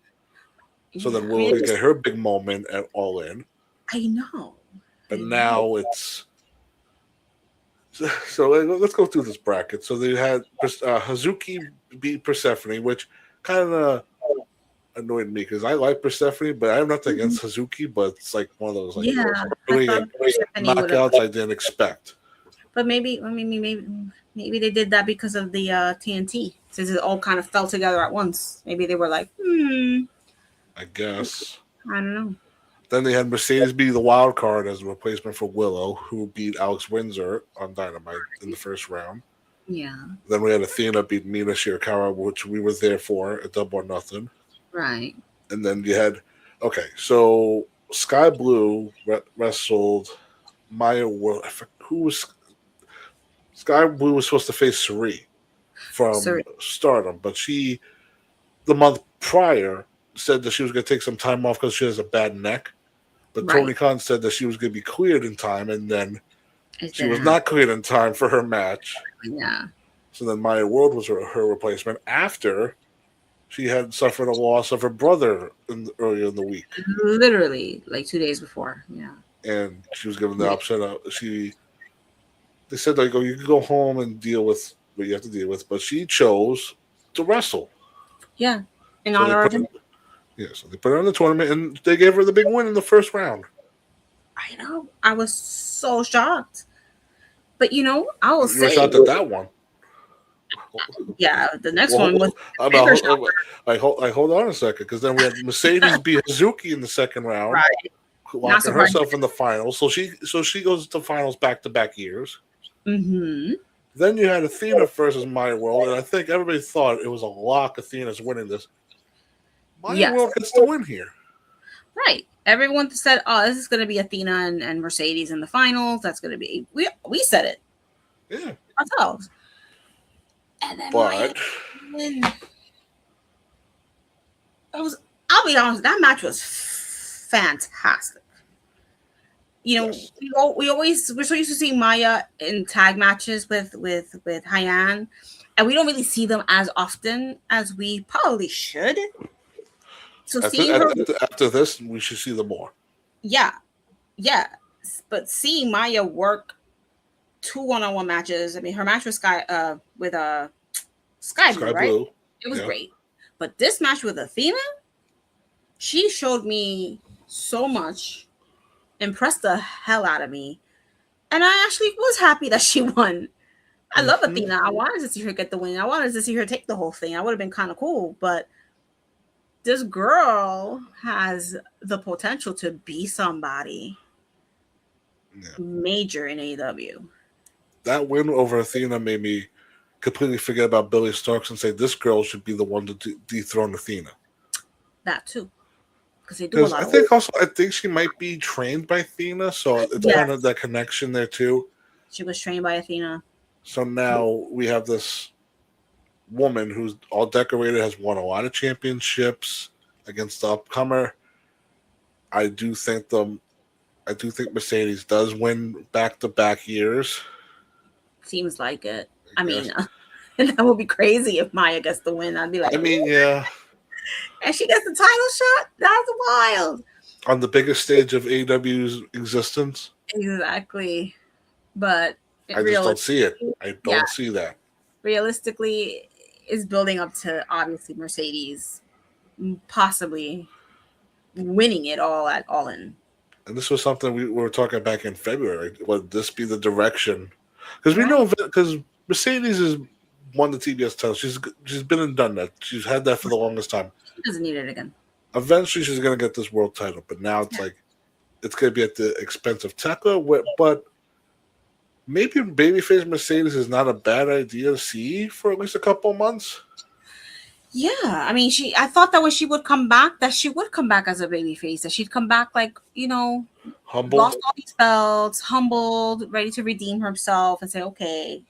Speaker 2: So then Willow could get her big moment at All In.
Speaker 3: I know.
Speaker 2: But now it's... So let's go through this bracket. So they had Hazuki beat Persephone, which kind of annoyed me because I like Persephone, but I have nothing against Hazuki. But it's like one of those really knockouts I didn't expect.
Speaker 3: But maybe they did that because of the TNT, since it all kind of fell together at once. Maybe they were like,
Speaker 2: I guess.
Speaker 3: I don't know.
Speaker 2: Then they had Mercedes be the wild card as a replacement for Willow, who beat Alex Windsor on Dynamite in the first round.
Speaker 3: Yeah.
Speaker 2: Then we had Athena beat Mina Shirakawa, which we were there for at Double or Nothing.
Speaker 3: Right.
Speaker 2: And then you had, so Sky Blue wrestled Maya World. Who was Sky Blue was supposed to face Suri from Stardom, but she, the month prior, said that she was going to take some time off because she has a bad neck. But Tony Khan said that she was going to be cleared in time, and then she was not cleared in time for her match.
Speaker 3: Yeah.
Speaker 2: So then Maya World was her replacement after she had suffered a loss of her brother earlier in the week.
Speaker 3: Literally, like 2 days before. Yeah.
Speaker 2: And she was given the option. They said, you can go home and deal with what you have to deal with, but she chose to wrestle.
Speaker 3: Yeah. In honor of him.
Speaker 2: Yeah, so they put her in the tournament, and they gave her the big win in the first round.
Speaker 3: I know. I was so shocked. But, I will say...
Speaker 2: You were shocked at that one.
Speaker 3: Yeah, the next one was...
Speaker 2: Hold on a second, because then we had Mercedes beat Hazuki in the second round.
Speaker 3: Right.
Speaker 2: Locking herself in the finals. So she goes to finals back-to-back years.
Speaker 3: Mm-hmm.
Speaker 2: Then you had Athena versus Maya World, and I think everybody thought it was a lock Athena's winning this. Maya World gets to win here.
Speaker 3: Right. Everyone said, this is going to be Athena and Mercedes in the finals. That's going to be... We said it.
Speaker 2: Yeah.
Speaker 3: Ourselves. And then I'll be honest, that match was fantastic. You know,
Speaker 2: Yes.
Speaker 3: we're so used to seeing Maya in tag matches with Hyan, and we don't really see them as often as we probably should. So
Speaker 2: After,
Speaker 3: seeing her,
Speaker 2: after this, we should see them more.
Speaker 3: yeah, yeah, but seeing Maya work two one-on-one matches. I mean, her match with Sky Blue,
Speaker 2: Sky
Speaker 3: right?
Speaker 2: Blue.
Speaker 3: It was
Speaker 2: Yeah.
Speaker 3: great. But this match with Athena, she showed me so much, impressed the hell out of me. And I actually was happy that she won. I love
Speaker 2: Mm-hmm.
Speaker 3: Athena. I wanted to see her get the win. I wanted to see her take the whole thing. I would have been kind of cool. But this girl has the potential to be somebody major in AEW.
Speaker 2: That win over Athena made me completely forget about Billy Starks and say this girl should be the one to dethrone Athena.
Speaker 3: That too. Because they do a
Speaker 2: Because
Speaker 3: lot of work.
Speaker 2: I think she might be trained by Athena, so it's kind of
Speaker 3: Yes.
Speaker 2: that connection there too.
Speaker 3: She was trained by Athena.
Speaker 2: So now we have this woman who's all decorated, has won a lot of championships against the upcomer. I do think Mercedes does win back to back years.
Speaker 3: Seems like it. I mean, that would be crazy if Maya gets the win. I'd be like,
Speaker 2: I mean, yeah.
Speaker 3: And she gets the title shot? That's wild.
Speaker 2: On the biggest stage of AEW's existence.
Speaker 3: Exactly. But
Speaker 2: I just don't see it. I don't see that.
Speaker 3: Realistically, is building up to obviously Mercedes possibly winning it all at All In.
Speaker 2: And this was something we were talking back in February. Would this be the direction? Because we know, because Mercedes has won the TBS title. She's been and done that. She's had that for the longest time.
Speaker 3: She doesn't need it again.
Speaker 2: Eventually, she's going to get this world title. But now it's like, it's going to be at the expense of Tekla. But maybe babyface Mercedes is not a bad idea to see for at least a couple of months.
Speaker 3: Yeah, I mean, I thought that when she would come back, that she would come back as a babyface. That she'd come back like,
Speaker 2: humbled,
Speaker 3: lost all these belts, humbled, ready to redeem herself, and say, okay,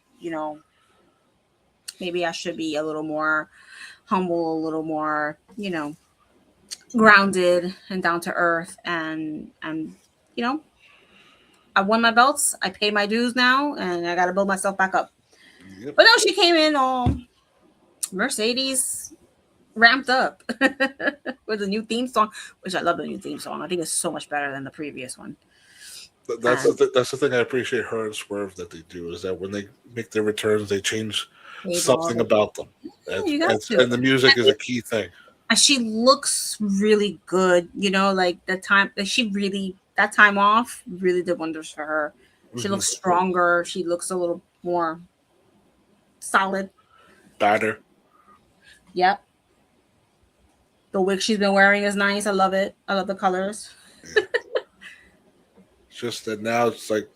Speaker 3: maybe I should be a little more humble, a little more, grounded and down to earth, and I won my belts. I paid my dues now, and I got to build myself back up. Yep. But no, she came in all Mercedes ramped up with a new theme song, which I love the new theme song. I think it's so much better than the previous one.
Speaker 2: That's the thing I appreciate her and Swerve that they do, is that when they make their returns, they change something about them. And the music is a key thing.
Speaker 3: And she looks really good, like the time that that time off really did wonders for her. She looks stronger. She looks a little more solid.
Speaker 2: Better.
Speaker 3: Yep. The wig she's been wearing is nice. I love it. I love the colors. Yeah.
Speaker 2: Just that now it's like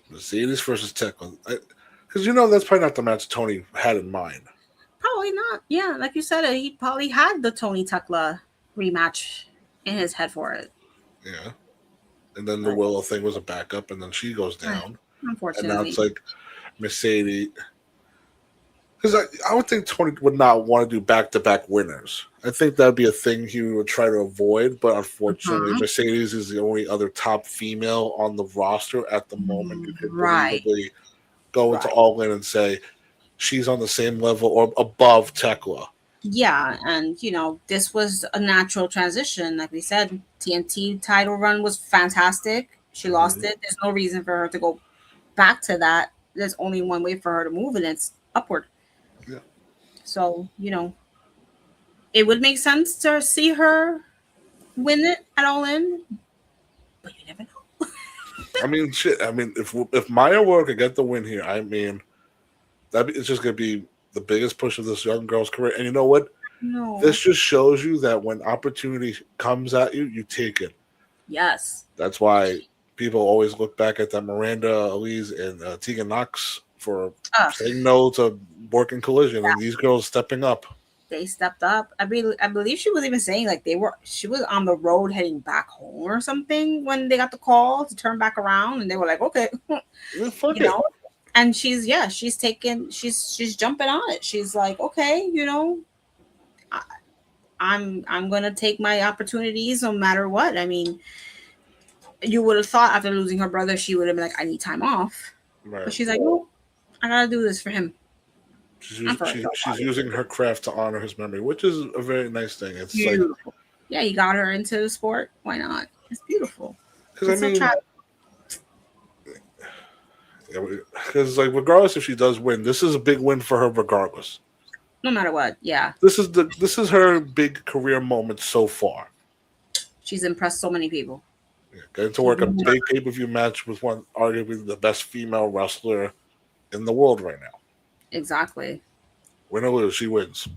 Speaker 2: Mercedes versus Tekla. Because that's probably not the match Tony had in mind.
Speaker 3: Probably not. Yeah, like you said, he probably had the Tony Tekla rematch in his head for it.
Speaker 2: Yeah. And then the Willow thing was a backup, and then she goes down.
Speaker 3: Unfortunately.
Speaker 2: And now it's like Mercedes. Because I would think Tony would not want to do back-to-back winners. I think that would be a thing he would try to avoid, but unfortunately, Mercedes is the only other top female on the roster at the moment. You could believably go into All In and say she's on the same level or above Tekla.
Speaker 3: Yeah, and this was a natural transition. Like we said, TNT title run was fantastic. She lost it. There's no reason for her to go back to that. There's only one way for her to move, and it's upward.
Speaker 2: Yeah.
Speaker 3: So, it would make sense to see her win it at All In, but you never know.
Speaker 2: I mean, shit. I mean, if Maya were to get the win here, I mean, it's just going to be the biggest push of this young girl's career. And you know what?
Speaker 3: No.
Speaker 2: This just shows you that when opportunity comes at you, you take it.
Speaker 3: Yes.
Speaker 2: That's why people always look back at that Miranda Elise and Tegan Knox for saying no to working Collision, and these girls stepping up.
Speaker 3: They stepped up. I believe she was even saying like she was on the road heading back home or something when they got the call to turn back around, and they were like, okay, And she's jumping on it. She's like, okay, I'm gonna take my opportunities no matter what. I mean, you would have thought after losing her brother, she would have been like, I need time off.
Speaker 2: Right.
Speaker 3: But she's like, no, I gotta do this for him.
Speaker 2: She's using her craft to honor his memory, which is a very nice thing. It's
Speaker 3: beautiful. Like, yeah, you got her into the sport. Why not? It's beautiful.
Speaker 2: Because like regardless if she does win, this is a big win for her regardless.
Speaker 3: No matter what, yeah.
Speaker 2: This is her big career moment so far.
Speaker 3: She's impressed so many people.
Speaker 2: Yeah, getting to work a big pay-per-view match with one arguably the best female wrestler in the world right now.
Speaker 3: Exactly.
Speaker 2: Win or lose, she wins.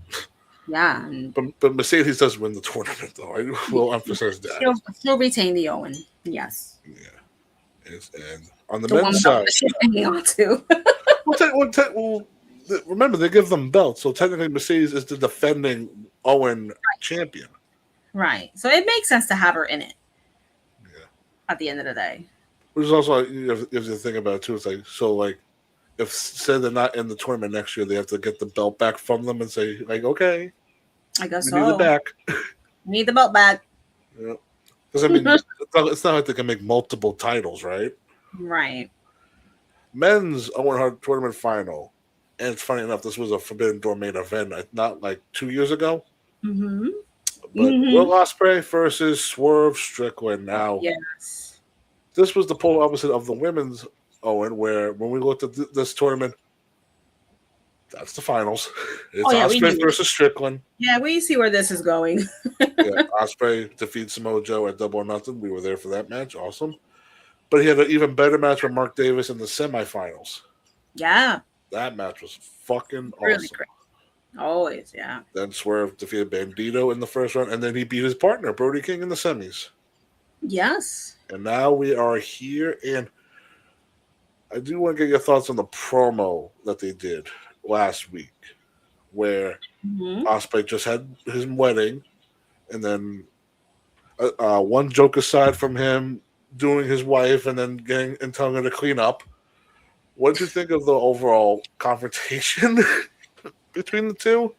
Speaker 3: Yeah.
Speaker 2: But Mercedes does win the tournament, though. I will emphasize that.
Speaker 3: She'll retain the Owen. Yes.
Speaker 2: Yeah. And on the men's side,
Speaker 3: she's hanging on to.
Speaker 2: well, remember, they give them belts, so technically Mercedes is the defending Owen champion.
Speaker 3: Right. So it makes sense to have her in it.
Speaker 2: Yeah.
Speaker 3: At the end of the day.
Speaker 2: Which is also, you have to think about it, too. It's like, so, like, if say they're not in the tournament next year, they have to get the belt back from them and say, like, okay,
Speaker 3: I guess
Speaker 2: we need it back.
Speaker 3: Need the belt back.
Speaker 2: Yeah. Because, I mean, it's not like they can make multiple titles, right?
Speaker 3: Right.
Speaker 2: Men's Owen Hart tournament final. And it's funny enough, this was a Forbidden Door main event, not like 2 years ago.
Speaker 3: Mm-hmm.
Speaker 2: But Will Ospreay versus Swerve Strickland. Now,
Speaker 3: yes.
Speaker 2: This was the polar opposite of the women's Owen, where when we looked at this tournament, that's the finals. It's Ospreay versus Strickland.
Speaker 3: Yeah, we see where this is going.
Speaker 2: Ospreay defeats Samoa Joe at Double or Nothing. We were there for that match. Awesome. But he had an even better match with Mark Davis in the semifinals.
Speaker 3: Yeah.
Speaker 2: That match was fucking
Speaker 3: really
Speaker 2: awesome.
Speaker 3: Great. Always, yeah.
Speaker 2: Then Swerve defeated Bandito in the first round, and then he beat his partner, Brody King, in the semis.
Speaker 3: Yes.
Speaker 2: And now we are here, and I do want to get your thoughts on the promo that they did last week, where Ospreay just had his wedding, and then one joke aside from him doing his wife and then getting and telling her to clean up. What did you think of the overall confrontation between the two?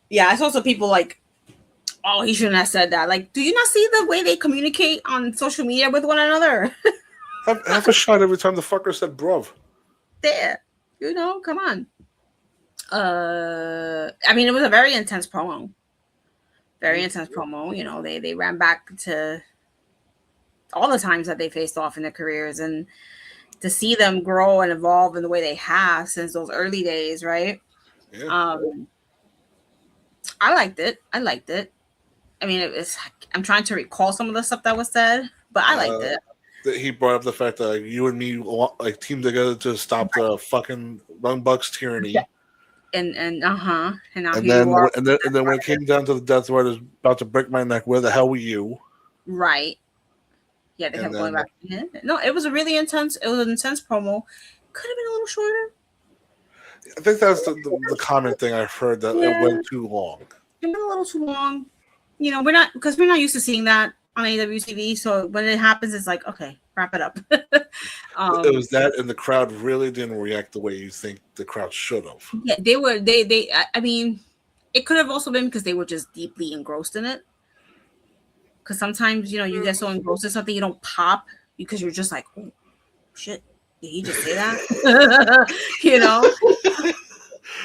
Speaker 3: Yeah, I saw some people like, oh, he shouldn't have said that. Like, do you not see the way they communicate on social media with one another?
Speaker 2: Have a shot every time the fucker said bruv.
Speaker 3: There. You know, come on. I mean, it was a very intense promo. Very intense promo. You know, they ran back to all the times that they faced off in their careers, and to see them grow and evolve in the way they have since those early days, right?
Speaker 2: Yeah.
Speaker 3: I liked it. I mean, I'm trying to recall some of the stuff that was said, but I liked it.
Speaker 2: He brought up the fact that like, you and me like teamed together to stop the fucking Young Bucks tyranny.
Speaker 3: Yeah. And now
Speaker 2: and then when it came down to the death where it was about to break my neck, where the hell were you?
Speaker 3: Right. Yeah, they kept going back to him. No, it was a really intense. It was an intense promo. Could have been a little shorter.
Speaker 2: I think that's the common thing I've heard, that it went too long.
Speaker 3: It went a little too long. You know, we're not used to seeing that on AEW TV. So when it happens, it's like, okay, wrap it up.
Speaker 2: It was that, and the crowd really didn't react the way you think the crowd should have.
Speaker 3: Yeah, they were. They. I mean, it could have also been because they were just deeply engrossed in it. Because sometimes, you know, you get so engrossed in something, you don't pop because you're just like, oh, shit. Did he just say that? You know?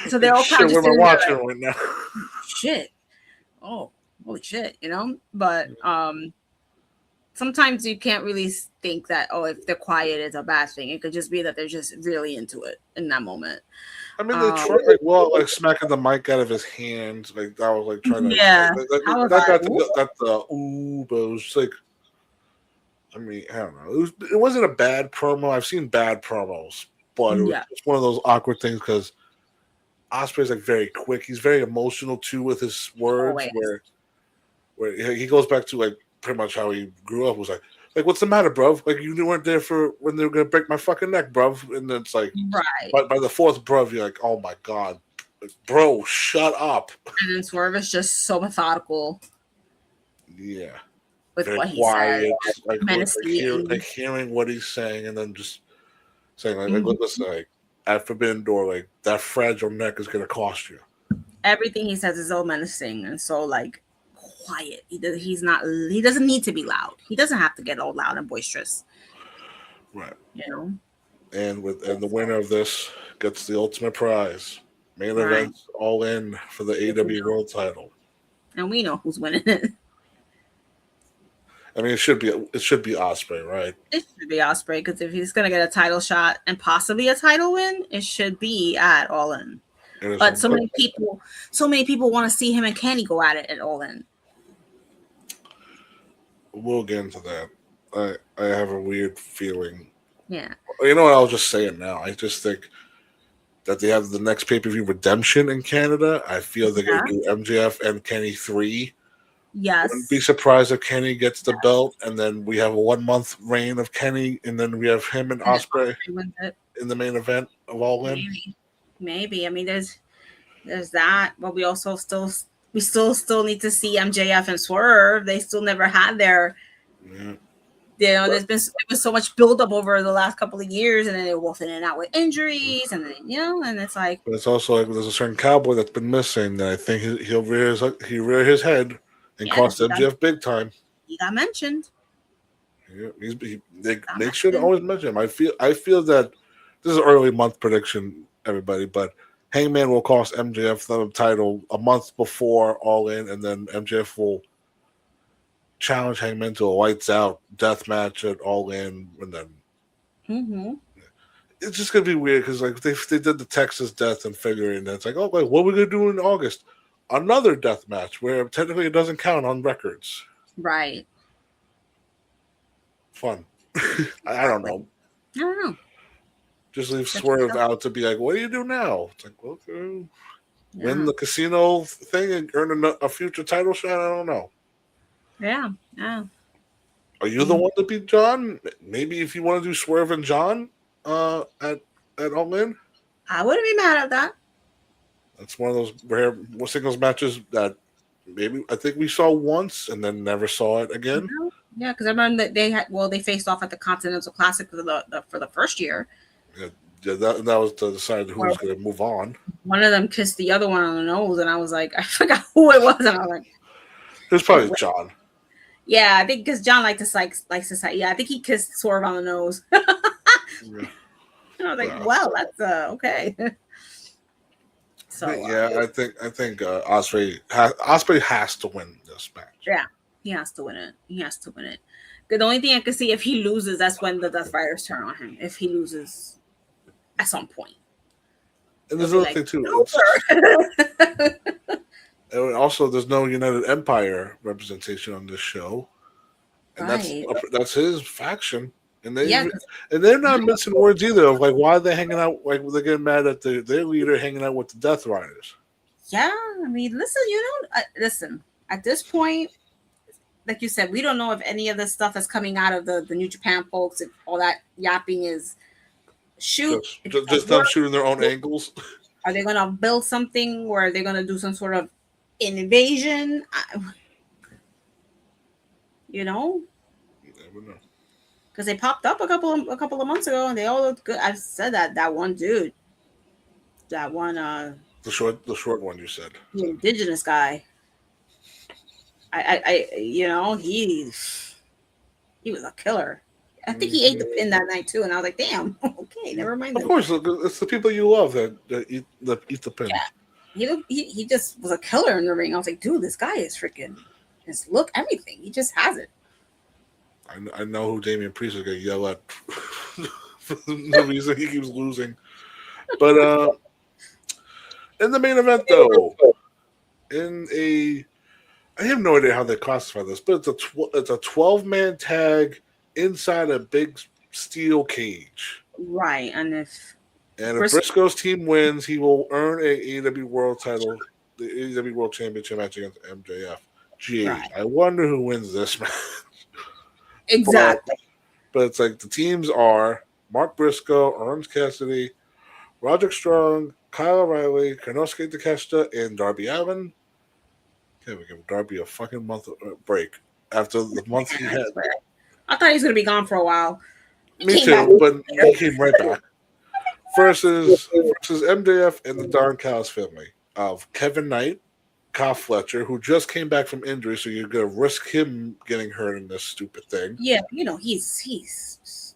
Speaker 3: So they're all kind of just
Speaker 2: what am I watching right now?
Speaker 3: Shit. Oh, holy shit, you know? But sometimes you can't really think that, oh, if they're quiet, it's a bad thing. It could just be that they're just really into it in that moment.
Speaker 2: I mean, they tried, like smacking the mic out of his hands. Like, I was like trying to.
Speaker 3: Yeah.
Speaker 2: That got the ooh, but it was like, I mean, I don't know. It wasn't a bad promo. I've seen bad promos, but it was just one of those awkward things because Ospreay's like very quick. He's very emotional too with his words, where he goes back to like pretty much how he grew up. Was like, what's the matter, bro? Like, you weren't there for when they were gonna break my fucking neck, bro. And then it's like, by the fourth, bro, you're like, oh my god, bro, shut up.
Speaker 3: And then Swerve is just so methodical.
Speaker 2: Yeah.
Speaker 3: With
Speaker 2: very
Speaker 3: what he
Speaker 2: quiet,
Speaker 3: said,
Speaker 2: like hearing what he's saying, and then just saying like, listen, like at Forbidden Door, like that fragile neck is gonna cost you.
Speaker 3: Everything he says is so menacing and so like quiet. He's not. He doesn't need to be loud. He doesn't have to get all loud and boisterous.
Speaker 2: Right.
Speaker 3: You know.
Speaker 2: And the winner of this gets the ultimate prize. Main
Speaker 3: Right.
Speaker 2: event All In for the AEW World Title.
Speaker 3: And we know who's winning it.
Speaker 2: I mean, it should be Ospreay, right?
Speaker 3: It should be Ospreay, because if he's gonna get a title shot and possibly a title win, it should be at All In. But so many people want to see him and Kenny go at it at All In.
Speaker 2: We'll get into that. I have a weird feeling.
Speaker 3: Yeah.
Speaker 2: You know what? I'll just say it now. I just think that they have the next pay-per-view Redemption in Canada. I feel they're going to do MJF and Kenny 3.
Speaker 3: Yes.
Speaker 2: Wouldn't be surprised if Kenny gets the belt, and then we have a 1-month reign of Kenny, and then we have him and Ospreay in the main event of All In.
Speaker 3: Maybe. I mean, there's that, but we also still need to see MJF and Swerve. They still never had their.
Speaker 2: Yeah.
Speaker 3: You know, there was so much buildup over the last couple of years, and then they were both in and out with injuries, and then and it's like.
Speaker 2: But it's also like there's a certain cowboy that's been missing that I think he'll rear his head and cost MJF big time.
Speaker 3: He got mentioned.
Speaker 2: Yeah, they should always mention him. I feel that this is an early month prediction, everybody, but Hangman will cost MJF the title a month before All In, and then MJF will challenge Hangman to a lights out death match at All In, and then it's just gonna be weird because like they did the Texas death and figuring that it's like, oh, like what are we gonna do in August? Another death match where technically it doesn't count on records.
Speaker 3: Right.
Speaker 2: Fun. I don't know.
Speaker 3: I don't know.
Speaker 2: Just leave Swerve out to be like, what do you do now? It's like, okay, win the casino thing and earn a future title shot? I don't know.
Speaker 3: Yeah.
Speaker 2: Are you the one to beat John? Maybe if you want to do Swerve and John at All In?
Speaker 3: I wouldn't be mad at that.
Speaker 2: That's one of those rare singles matches that maybe I think we saw once and then never saw it again.
Speaker 3: Yeah, because I remember that they faced off at the Continental Classic for the first year.
Speaker 2: Yeah, that was to decide who was going to move on.
Speaker 3: One of them kissed the other one on the nose, and I was like, I forgot who it was, and I was like,
Speaker 2: it was probably John.
Speaker 3: Yeah, I think because John likes to say, yeah, I think he kissed Swerve on the nose. Yeah. And I was like, well, that's okay. So
Speaker 2: yeah, I think Ospreay has to win this match.
Speaker 3: Yeah, he has to win it. The only thing I can see if he loses, that's when the Death Riders turn on him. If he loses at some point.
Speaker 2: And there's another thing too. And also, there's no United Empire representation on this show, and that's his faction. And they're not missing words either of like why they're hanging out, like they're getting mad at their leader hanging out with the Death Riders.
Speaker 3: Yeah, I mean, listen. At this point, like you said, we don't know if any of the stuff that's coming out of the New Japan folks, if all that yapping is just
Speaker 2: them shooting their own angles.
Speaker 3: Are they going to build something where they're going to do some sort of invasion?
Speaker 2: You never know.
Speaker 3: Because they popped up a couple of months ago and they all looked good. I've said that one dude, that one
Speaker 2: the short one you said,
Speaker 3: the indigenous guy. He was a killer. I think he ate the pin that night too, and I was like, damn, okay, never mind.
Speaker 2: Of course, it's the people you love that eat the pin.
Speaker 3: Yeah, he just was a killer in the ring. I was like, dude, this guy is freaking his look, everything. He just has it.
Speaker 2: I know who Damian Priest is going to yell at for the reason he keeps losing. But in the main event, though, I have no idea how they classify this, but it's a 12-man tag inside a big steel cage.
Speaker 3: Right, and if
Speaker 2: Briscoe's team wins, he will earn a AEW World Title, the AEW World Championship match against MJF. Gee, right. I wonder who wins this match.
Speaker 3: Exactly.
Speaker 2: But it's like the teams are Mark Briscoe, Orange Cassidy, Roderick Strong, Kyle O'Reilly, Konosuke Takeshita, and Darby Allin. Can't we give Darby a fucking month break after the month he had?
Speaker 3: I thought he was going to be gone for a while.
Speaker 2: Me too, but he came right back. Versus MJF and the Don Callis family of Kevin Knight, Kyle Fletcher, who just came back from injury, so you're going to risk him getting hurt in this stupid thing.
Speaker 3: Yeah, he's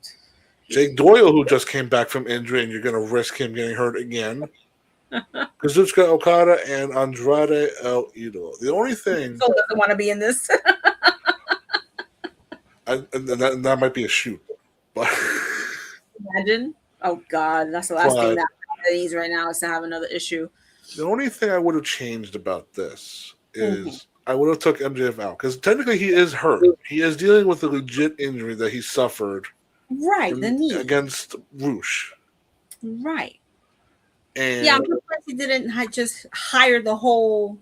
Speaker 2: Jake Doyle, who just came back from injury, and you're going to risk him getting hurt again. Kazuchika Okada and Andrade El Idolo. The only thing...
Speaker 3: So doesn't want to be in this.
Speaker 2: and that might be a shoot. But
Speaker 3: Imagine. Oh, God. That's the last thing that needs right now is to have another issue.
Speaker 2: The only thing I would have changed about this is I would have took MJF out. Because technically he is hurt. He is dealing with a legit injury that he suffered.
Speaker 3: Right, the knee.
Speaker 2: Against Roosh.
Speaker 3: Right.
Speaker 2: And
Speaker 3: I'm surprised he didn't just hire the whole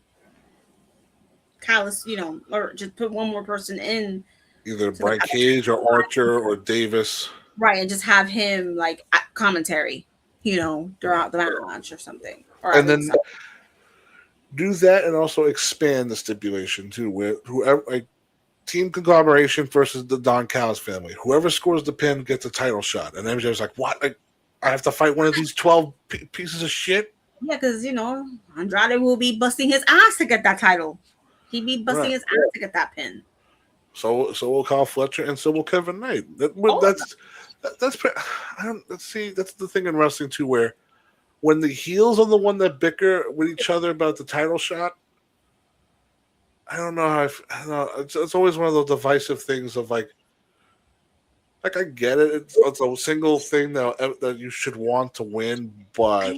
Speaker 3: callous, or just put one more person in.
Speaker 2: Either Brian Cage or Archer or Davis.
Speaker 3: Right, and just have him like commentary, throughout the match or something. Or
Speaker 2: and then do that and also expand the stipulation too, with whoever team conglomeration versus the Don Callis family. Whoever scores the pin gets a title shot. And MJF's like, what? I have to fight one of these 12 pieces of shit?
Speaker 3: Yeah, because, Andrade will be busting his ass to get that title. He'd be busting his ass to get that pin.
Speaker 2: So will Kyle Fletcher, and so will Kevin Knight. That's the thing in wrestling too, where when the heels are the one that bicker with each other about the title shot, I don't know how. I don't know. It's always one of those divisive things of like I get it. It's a single thing that you should want to win, but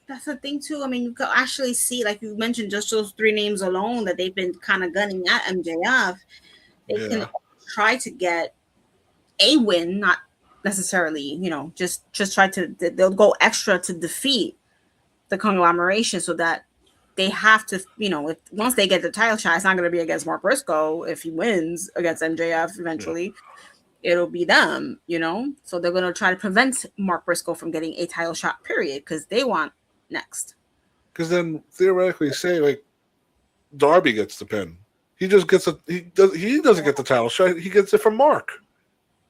Speaker 3: that's the thing too. I mean, you can actually see, like you mentioned, just those three names alone that they've been kind of gunning at MJF. They can try to get a win, not necessarily, just try to. They'll go extra to defeat the conglomeration so that they have to, if once they get the title shot, it's not going to be against Mark Briscoe. If he wins against MJF eventually, it'll be them, So they're going to try to prevent Mark Briscoe from getting a title shot, period, because they want next.
Speaker 2: Because then theoretically, say like Darby gets the pin, he just gets he doesn't get the title shot. He gets it from Mark.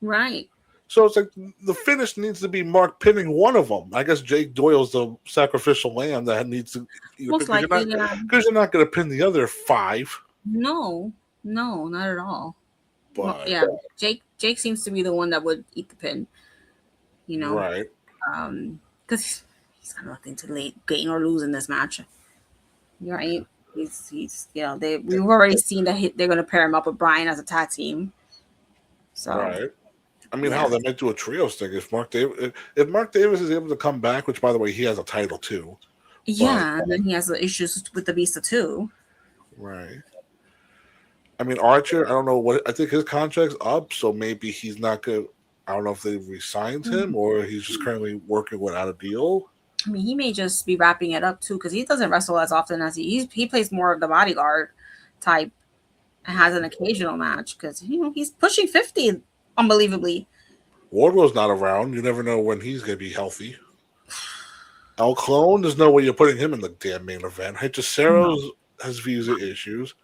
Speaker 3: Right.
Speaker 2: So it's like the finish needs to be Mark pinning one of them. I guess Jake Doyle's the sacrificial lamb that needs to.
Speaker 3: Most likely,
Speaker 2: because you're not going to pin the other 5.
Speaker 3: No, not at all.
Speaker 2: But
Speaker 3: Jake seems to be the one that would eat the pin.
Speaker 2: Right.
Speaker 3: Because he's got nothing to gain or lose in this match. Right. He's we've already seen that they're going to pair him up with Bryan as a tag team. So. Right.
Speaker 2: I mean, how they might do a trios thing if Mark Davis is able to come back, which by the way he has a title too.
Speaker 3: Yeah, and then he has the issues with the Visa too.
Speaker 2: Right. I mean, Archer, I don't know what I think his contract's up, so maybe he's not good. I don't know if they re-signed him or he's just currently working without a deal.
Speaker 3: I mean, he may just be wrapping it up too because he doesn't wrestle as often as he plays more of the bodyguard type and has an occasional match because he's pushing 50. Unbelievably.
Speaker 2: Wardlow's not around. You never know when he's going to be healthy. El Clone, there's no way you're putting him in the damn main event. Hechiceros has visa issues.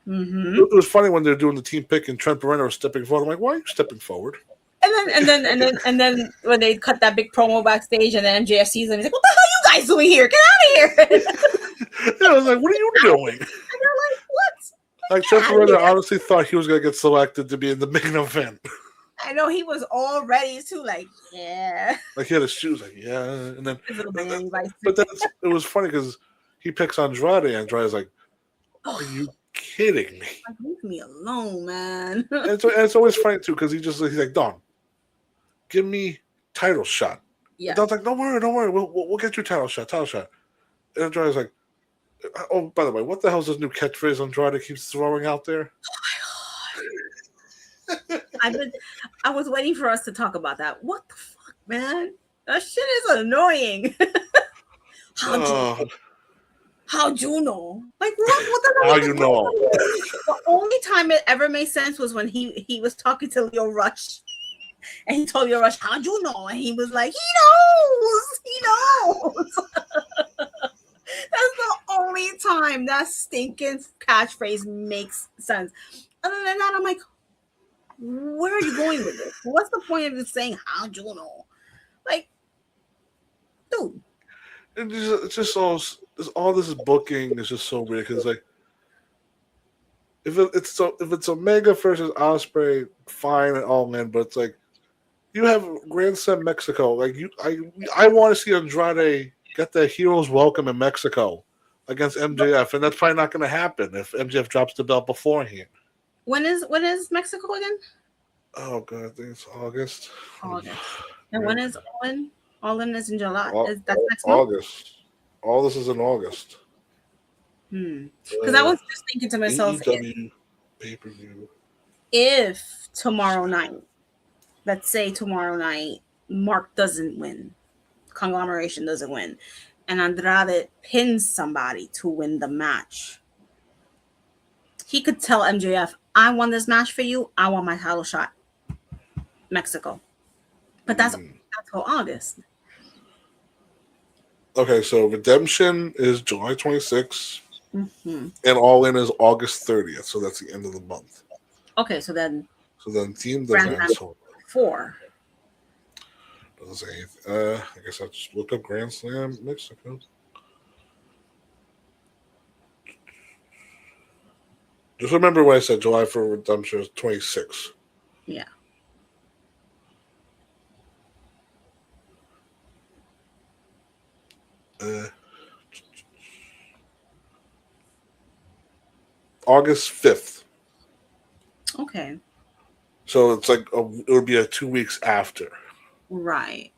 Speaker 3: Mm-hmm.
Speaker 2: It was funny when they're doing the team pick and Trent Barrera was stepping forward. I'm like, why are you stepping forward?
Speaker 3: And then when they cut that big promo backstage and then MJF sees them, he's like, what the hell are you guys doing here? Get out of here.
Speaker 2: I was like, what are you doing?
Speaker 3: And they're like, what?
Speaker 2: Like Trent Barrera honestly thought he was going to get selected to be in the main event.
Speaker 3: I know he was all ready to like he
Speaker 2: had his shoes and then but then it was funny because he picks Andrade and Andrade's like, are you kidding me?
Speaker 3: Leave me alone, man.
Speaker 2: and it's always funny too because he's like, Don, give me title shot.
Speaker 3: Yeah.
Speaker 2: Don's like, don't worry, we'll get you title shot. And Andrade's like, oh, by the way, what the hell is this new catchphrase Andrade keeps throwing out there?
Speaker 3: I was waiting for us to talk about that. What the fuck, man? That shit is annoying. How'd you know? Like, what the hell?
Speaker 2: How you know?
Speaker 3: The only time it ever made sense was when he was talking to Leo Rush. And he told Leo Rush, how'd you know? And he was like, he knows. That's the only time that stinking catchphrase makes sense. Other than that, I'm like, where are you going with this? What's the point of just saying, how'd you know? Like, dude.
Speaker 2: It's just so all this booking is just so weird because like if it's Omega versus Osprey, fine and all in, but it's like you have Grand Slam Mexico. Like I want to see Andrade get the hero's welcome in Mexico against MJF, and that's probably not going to happen if MJF drops the belt beforehand.
Speaker 3: When is Mexico again?
Speaker 2: Oh god, I think it's August.
Speaker 3: August. And when is All In? All In is in July. Is that next month?
Speaker 2: August. All this is in August.
Speaker 3: Because I was just thinking to myself,
Speaker 2: AEW pay-per-view.
Speaker 3: If tomorrow night, let's say tomorrow night, Mark doesn't win, Conglomeration doesn't win, and Andrade pins somebody to win the match, he could tell MJF, I won this match for you. I want my title shot. Mexico. But that's till August.
Speaker 2: Okay, so Redemption is July 26th,
Speaker 3: and
Speaker 2: All In is August 30th, so that's the end of the month.
Speaker 3: Okay, so then
Speaker 2: Team
Speaker 3: Grand
Speaker 2: events
Speaker 3: Slam 4.
Speaker 2: doesn't say anything. I guess I'll just look up Grand Slam Mexico. Just remember what I said. July for Redemption is 26.
Speaker 3: Yeah.
Speaker 2: August 5th.
Speaker 3: Okay.
Speaker 2: So it's like it would be 2 weeks after.
Speaker 3: Right.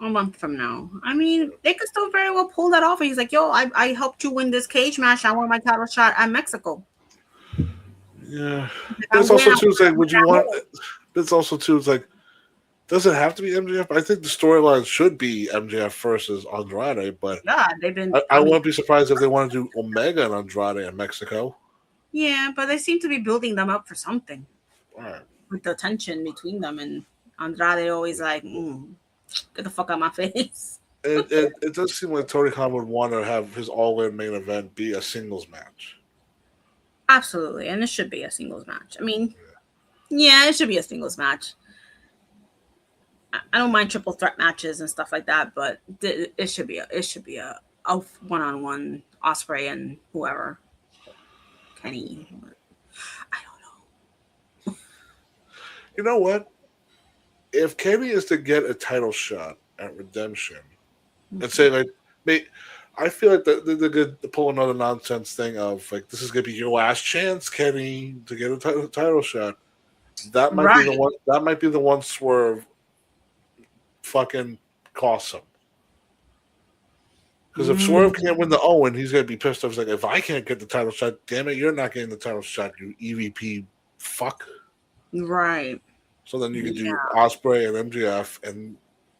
Speaker 3: A month from now. I mean, they could still very well pull that off. And he's like, yo, I helped you win this cage match. I want my title shot at Mexico.
Speaker 2: Yeah. But it's also too, it's like, would you want it's also too, it's like, does it have to be MJF? I think the storyline should be MJF versus Andrade, but
Speaker 3: yeah, they've been
Speaker 2: I wouldn't be surprised if they want to do Omega and Andrade in Mexico.
Speaker 3: Yeah, but they seem to be building them up for something.
Speaker 2: Right.
Speaker 3: With the tension between them, and Andrade always like, get the fuck out of my face.
Speaker 2: It does seem like Tony Khan would want to have his all-in main event be a singles match.
Speaker 3: Absolutely, and it should be a singles match. I mean, yeah, it should be a singles match. I don't mind triple threat matches and stuff like that, but it should be a one-on-one Osprey and whoever. Kenny. I don't know.
Speaker 2: You know what? If Kenny is to get a title shot at Redemption, and say like, I feel like they're going to pull another nonsense thing of like, this is going to be your last chance, Kenny, to get a title shot. That might be the one. That might be the one Swerve fucking costs him. Because if Swerve can't win the Owen, he's going to be pissed off. He's like, if I can't get the title shot, damn it, you're not getting the title shot, you EVP fuck.
Speaker 3: Right.
Speaker 2: So then you could do Osprey and MJF and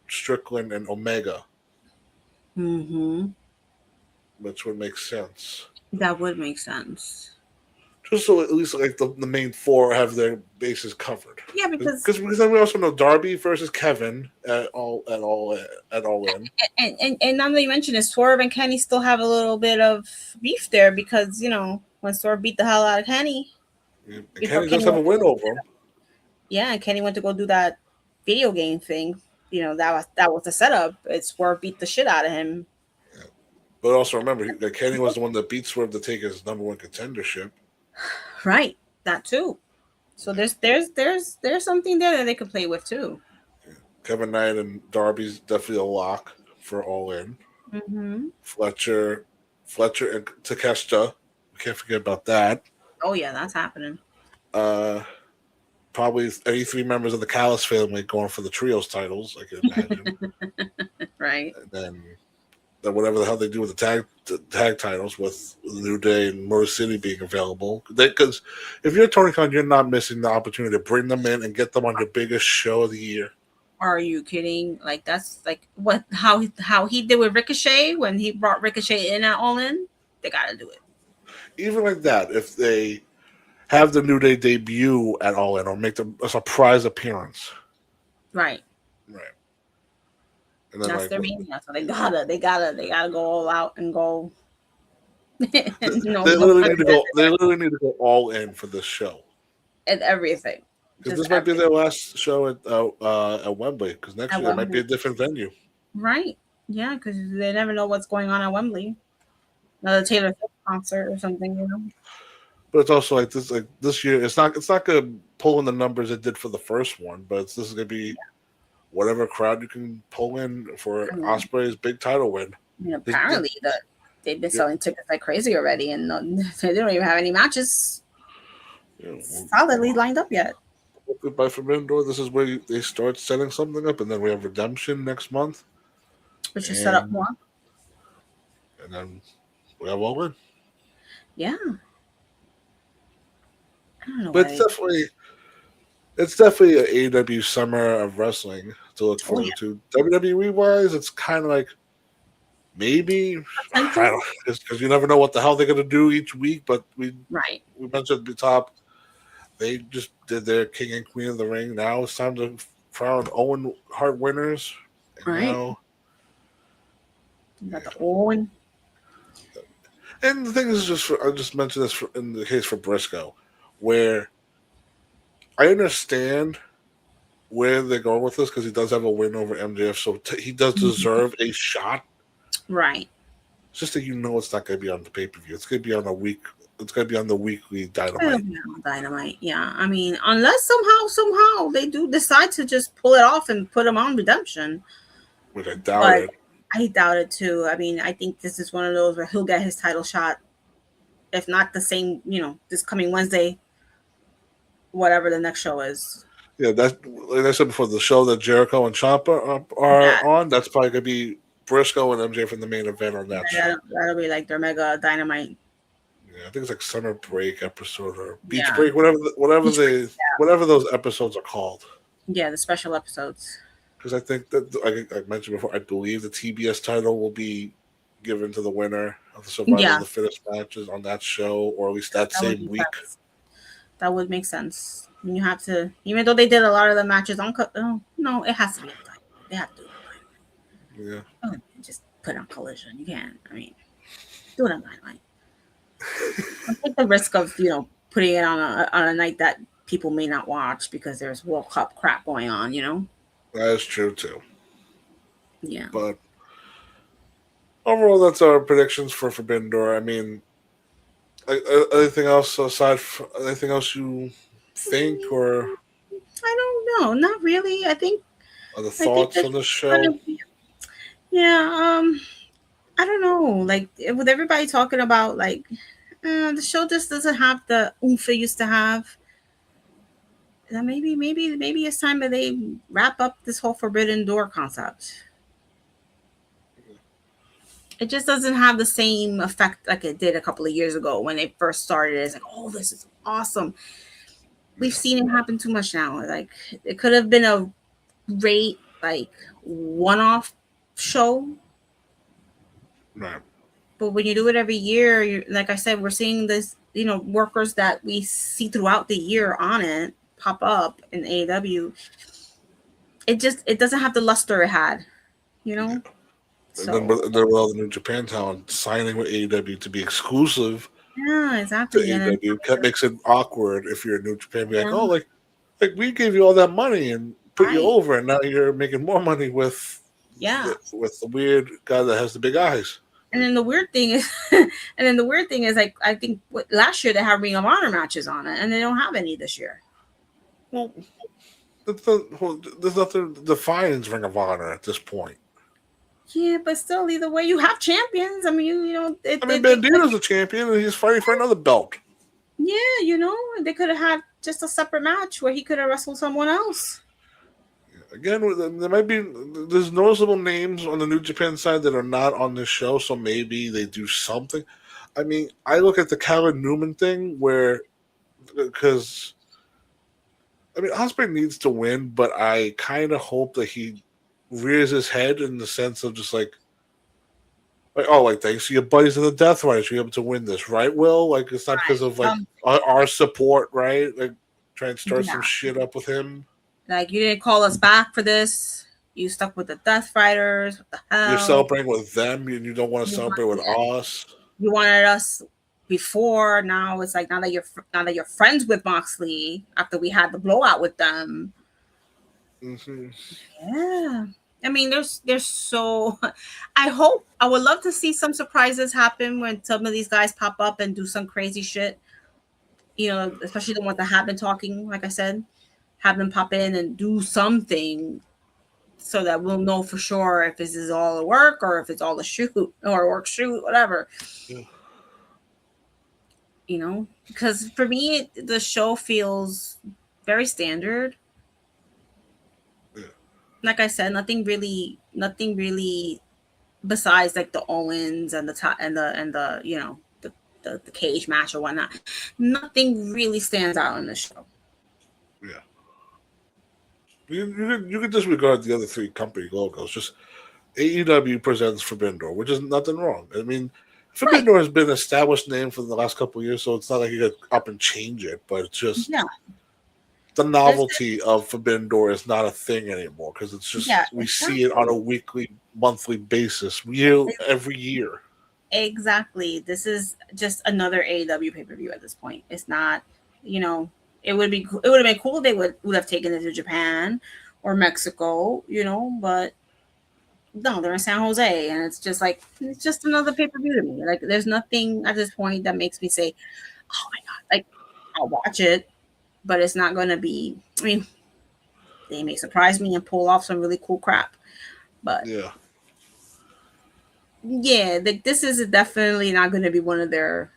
Speaker 2: Strickland and Omega. Which would make sense.
Speaker 3: That would make sense.
Speaker 2: Just so at least like the main four have their bases covered.
Speaker 3: Yeah, because
Speaker 2: then we also know Darby versus Kevin at all in.
Speaker 3: And now that you mention it, Swerve and Kenny still have a little bit of beef there because when Swerve beat the hell out of Kenny.
Speaker 2: Yeah, Kenny does have a win over him.
Speaker 3: Yeah, and Kenny went to go do that video game thing. That was the setup. It's Swerve beat the shit out of him.
Speaker 2: Yeah. But also remember that Kenny was the one that beat Swerve to take his number one contendership.
Speaker 3: Right, that too. So there's something there that they could play with too.
Speaker 2: Yeah. Kevin Knight and Darby's definitely a lock for All In. Fletcher and Takeshita. We can't forget about that.
Speaker 3: Oh yeah, that's happening.
Speaker 2: Probably any three members of the Callis family going for the trios titles, I can imagine.
Speaker 3: Right.
Speaker 2: And then whatever the hell they do with the tag titles with the New Day and Motor City being available. Because if you're Tony Khan, you're not missing the opportunity to bring them in and get them on your biggest show of the year.
Speaker 3: Are you kidding? Like that's like how he did with Ricochet when he brought Ricochet in at All In. They gotta do it.
Speaker 2: Even like that, if they have the New Day debut at All In or make a surprise appearance.
Speaker 3: Right.
Speaker 2: And then
Speaker 3: that's their meaning. So they gotta go all out and go. They
Speaker 2: literally need to go all in for this show.
Speaker 3: And everything.
Speaker 2: Because this might be their last show at Wembley. Because next year it might be a different venue.
Speaker 3: Right. Yeah, because they never know what's going on at Wembley. another Taylor Swift concert or something, you know.
Speaker 2: But it's also like this year. It's not gonna pull in the numbers it did for the first one, but this is gonna be whatever crowd you can pull in for
Speaker 3: I mean,
Speaker 2: Osprey's big title win.
Speaker 3: apparently they've been
Speaker 2: Yeah,
Speaker 3: selling tickets like crazy already, and they don't even have any matches
Speaker 2: yeah,
Speaker 3: solidly lined up yet.
Speaker 2: hopefully by Forbidden Door, this is where they start setting something up, and then we have Redemption next month,
Speaker 3: Which is set up
Speaker 2: and
Speaker 3: more.
Speaker 2: then we have All In.
Speaker 3: Yeah, I don't know
Speaker 2: But
Speaker 3: why
Speaker 2: it's definitely an AEW summer of wrestling to look
Speaker 3: Oh yeah,
Speaker 2: forward to. WWE wise, it's kind of like maybe I
Speaker 3: potential.
Speaker 2: don't because you never know what the hell they're gonna do each week. But
Speaker 3: Right,
Speaker 2: we mentioned at the top they just did their King and Queen of the Ring. Now it's time to crown Owen Hart winners, and
Speaker 3: right.
Speaker 2: now
Speaker 3: You got the
Speaker 2: yeah.
Speaker 3: Owen.
Speaker 2: And the thing is, I just mentioned this in the case for Briscoe, where I understand where they're going with this because he does have a win over MJF, so he does deserve a shot.
Speaker 3: Right.
Speaker 2: It's just that it's not going to be on the pay per view. It's going to be on a week. It's going to be on the weekly
Speaker 3: It'll
Speaker 2: Dynamite,
Speaker 3: be on Dynamite. Yeah, I mean, unless somehow they do decide to just pull it off and put him on Redemption,
Speaker 2: which I doubt
Speaker 3: but
Speaker 2: it.
Speaker 3: I doubt it too. I mean, I think this is one of those where he'll get his title shot, if not the same, this coming Wednesday, whatever the next show is.
Speaker 2: Yeah, that's like I said before. The show that Jericho and Ciampa are
Speaker 3: Yeah,
Speaker 2: on, that's probably going to be Briscoe and MJ from the main event on that show.
Speaker 3: that'll be like their mega Dynamite.
Speaker 2: Yeah, I think it's like Summer Break episode or Beach
Speaker 3: Yeah,
Speaker 2: Break,
Speaker 3: Beach Break,
Speaker 2: whatever those episodes are called.
Speaker 3: yeah, the special episodes.
Speaker 2: Because I think that I mentioned before, I believe the TBS title will be given to the winner of the Survival of
Speaker 3: Yeah,
Speaker 2: the Fittest matches on that show, or at least that
Speaker 3: that would
Speaker 2: same
Speaker 3: make
Speaker 2: week.
Speaker 3: sense. That would make sense. You have to, even though they did a lot of the matches on, oh, no, it has to be on Dynamite. They have to do it
Speaker 2: Yeah.
Speaker 3: on Dynamite. Oh, just put on Collision. You can't. I mean, do it on Dynamite. Don't take the risk of putting it on a night that people may not watch because there's World Cup crap going on.
Speaker 2: That is true too.
Speaker 3: Yeah.
Speaker 2: But overall, that's our predictions for Forbidden Door. I mean, anything else anything else you think or
Speaker 3: I don't know. Not really.
Speaker 2: other
Speaker 3: I think
Speaker 2: thoughts
Speaker 3: this
Speaker 2: on this
Speaker 3: is gonna
Speaker 2: show?
Speaker 3: be. Yeah. I don't know. Like with everybody talking about like the show just doesn't have the oomph it used to have. Maybe it's time that they wrap up this whole Forbidden Door concept. It just doesn't have the same effect like it did a couple of years ago when they first started. It's like, oh, this is awesome. We've
Speaker 2: Yeah.
Speaker 3: seen it happen too much now. Like it could have been a great like one-off show,
Speaker 2: Right.
Speaker 3: but when you do it every year, like I said, we're seeing this, workers that we see throughout the year on it pop up in AEW. It doesn't have the luster it had, you
Speaker 2: Yeah.
Speaker 3: know.
Speaker 2: And then
Speaker 3: So
Speaker 2: with all the New Japan talent signing with AEW to be exclusive
Speaker 3: yeah,
Speaker 2: to
Speaker 3: exactly. And then
Speaker 2: AEW, that makes it awkward if you're a New Japan. Be like,
Speaker 3: yeah,
Speaker 2: oh, like we gave you all that money and put you
Speaker 3: right,
Speaker 2: over, and now you're making more money with
Speaker 3: yeah.
Speaker 2: the weird guy that has the big eyes.
Speaker 3: And then the weird thing is, like I think last year they had Ring of Honor matches on it, and they don't have any this year.
Speaker 2: Well, there's nothing that defines Ring of Honor at this point.
Speaker 3: Yeah, but still, either way, you have champions. I mean,
Speaker 2: I mean, Bandito's a champion, and he's fighting for another belt.
Speaker 3: yeah, they could have had just a separate match where he could have wrestled someone else.
Speaker 2: Again, there might be there's noticeable names on the New Japan side that are not on this show, so maybe they do something. I mean, I look at the Calvin Newman thing where because I mean Osprey needs to win, but I kind of hope that he rears his head in the sense of just like oh, like thanks to your buddies in the Death Riders, you're able to win this, right? Will like it's not because
Speaker 3: Right.
Speaker 2: of like our support, right? Like trying to start
Speaker 3: Yeah.
Speaker 2: some shit up with him.
Speaker 3: Like you didn't call us back for this. You stuck with the Death Riders. What the hell?
Speaker 2: You're celebrating with them, and you don't want to celebrate with us.
Speaker 3: You wanted us before. Now it's like now that you're friends with Moxley after we had the blowout with them.
Speaker 2: Mm-hmm.
Speaker 3: Yeah. I mean, there's so. I would love to see some surprises happen when some of these guys pop up and do some crazy shit. You know, especially the ones that have been talking. Like I said, have them pop in and do something so that we'll know for sure if this is all a work or if it's all a shoot or a work shoot, whatever.
Speaker 2: Yeah.
Speaker 3: You know, because for me, the show feels very standard.
Speaker 2: Yeah.
Speaker 3: Like I said, nothing really besides like the Owens and the top and the the cage match or whatnot. Nothing really stands out in the show.
Speaker 2: Yeah. You could disregard the other three company logos. Just AEW presents Forbidden Door, which is nothing wrong. I mean, Forbidden
Speaker 3: Right.
Speaker 2: Door has been an established name for the last couple of years, so it's not like you could up and change it. But it's just
Speaker 3: Yeah.
Speaker 2: the
Speaker 3: This
Speaker 2: novelty of Forbidden Door is not a thing anymore because it's just
Speaker 3: yeah,
Speaker 2: we see it on a
Speaker 3: exactly.
Speaker 2: weekly, monthly basis, every year.
Speaker 3: Exactly. This is just another AEW pay per view at this point. It's not, you know, it would have been cool if they would have taken it to Japan or Mexico, but no, they're in San Jose, and it's just like it's just another pay per view to me. Like, there's nothing at this point that makes me say, "Oh my god!" Like, I'll watch it, but it's not going to be. I mean, they may surprise me and pull off some really cool crap, but
Speaker 2: Yeah,
Speaker 3: yeah, like this is definitely not going to be one of their.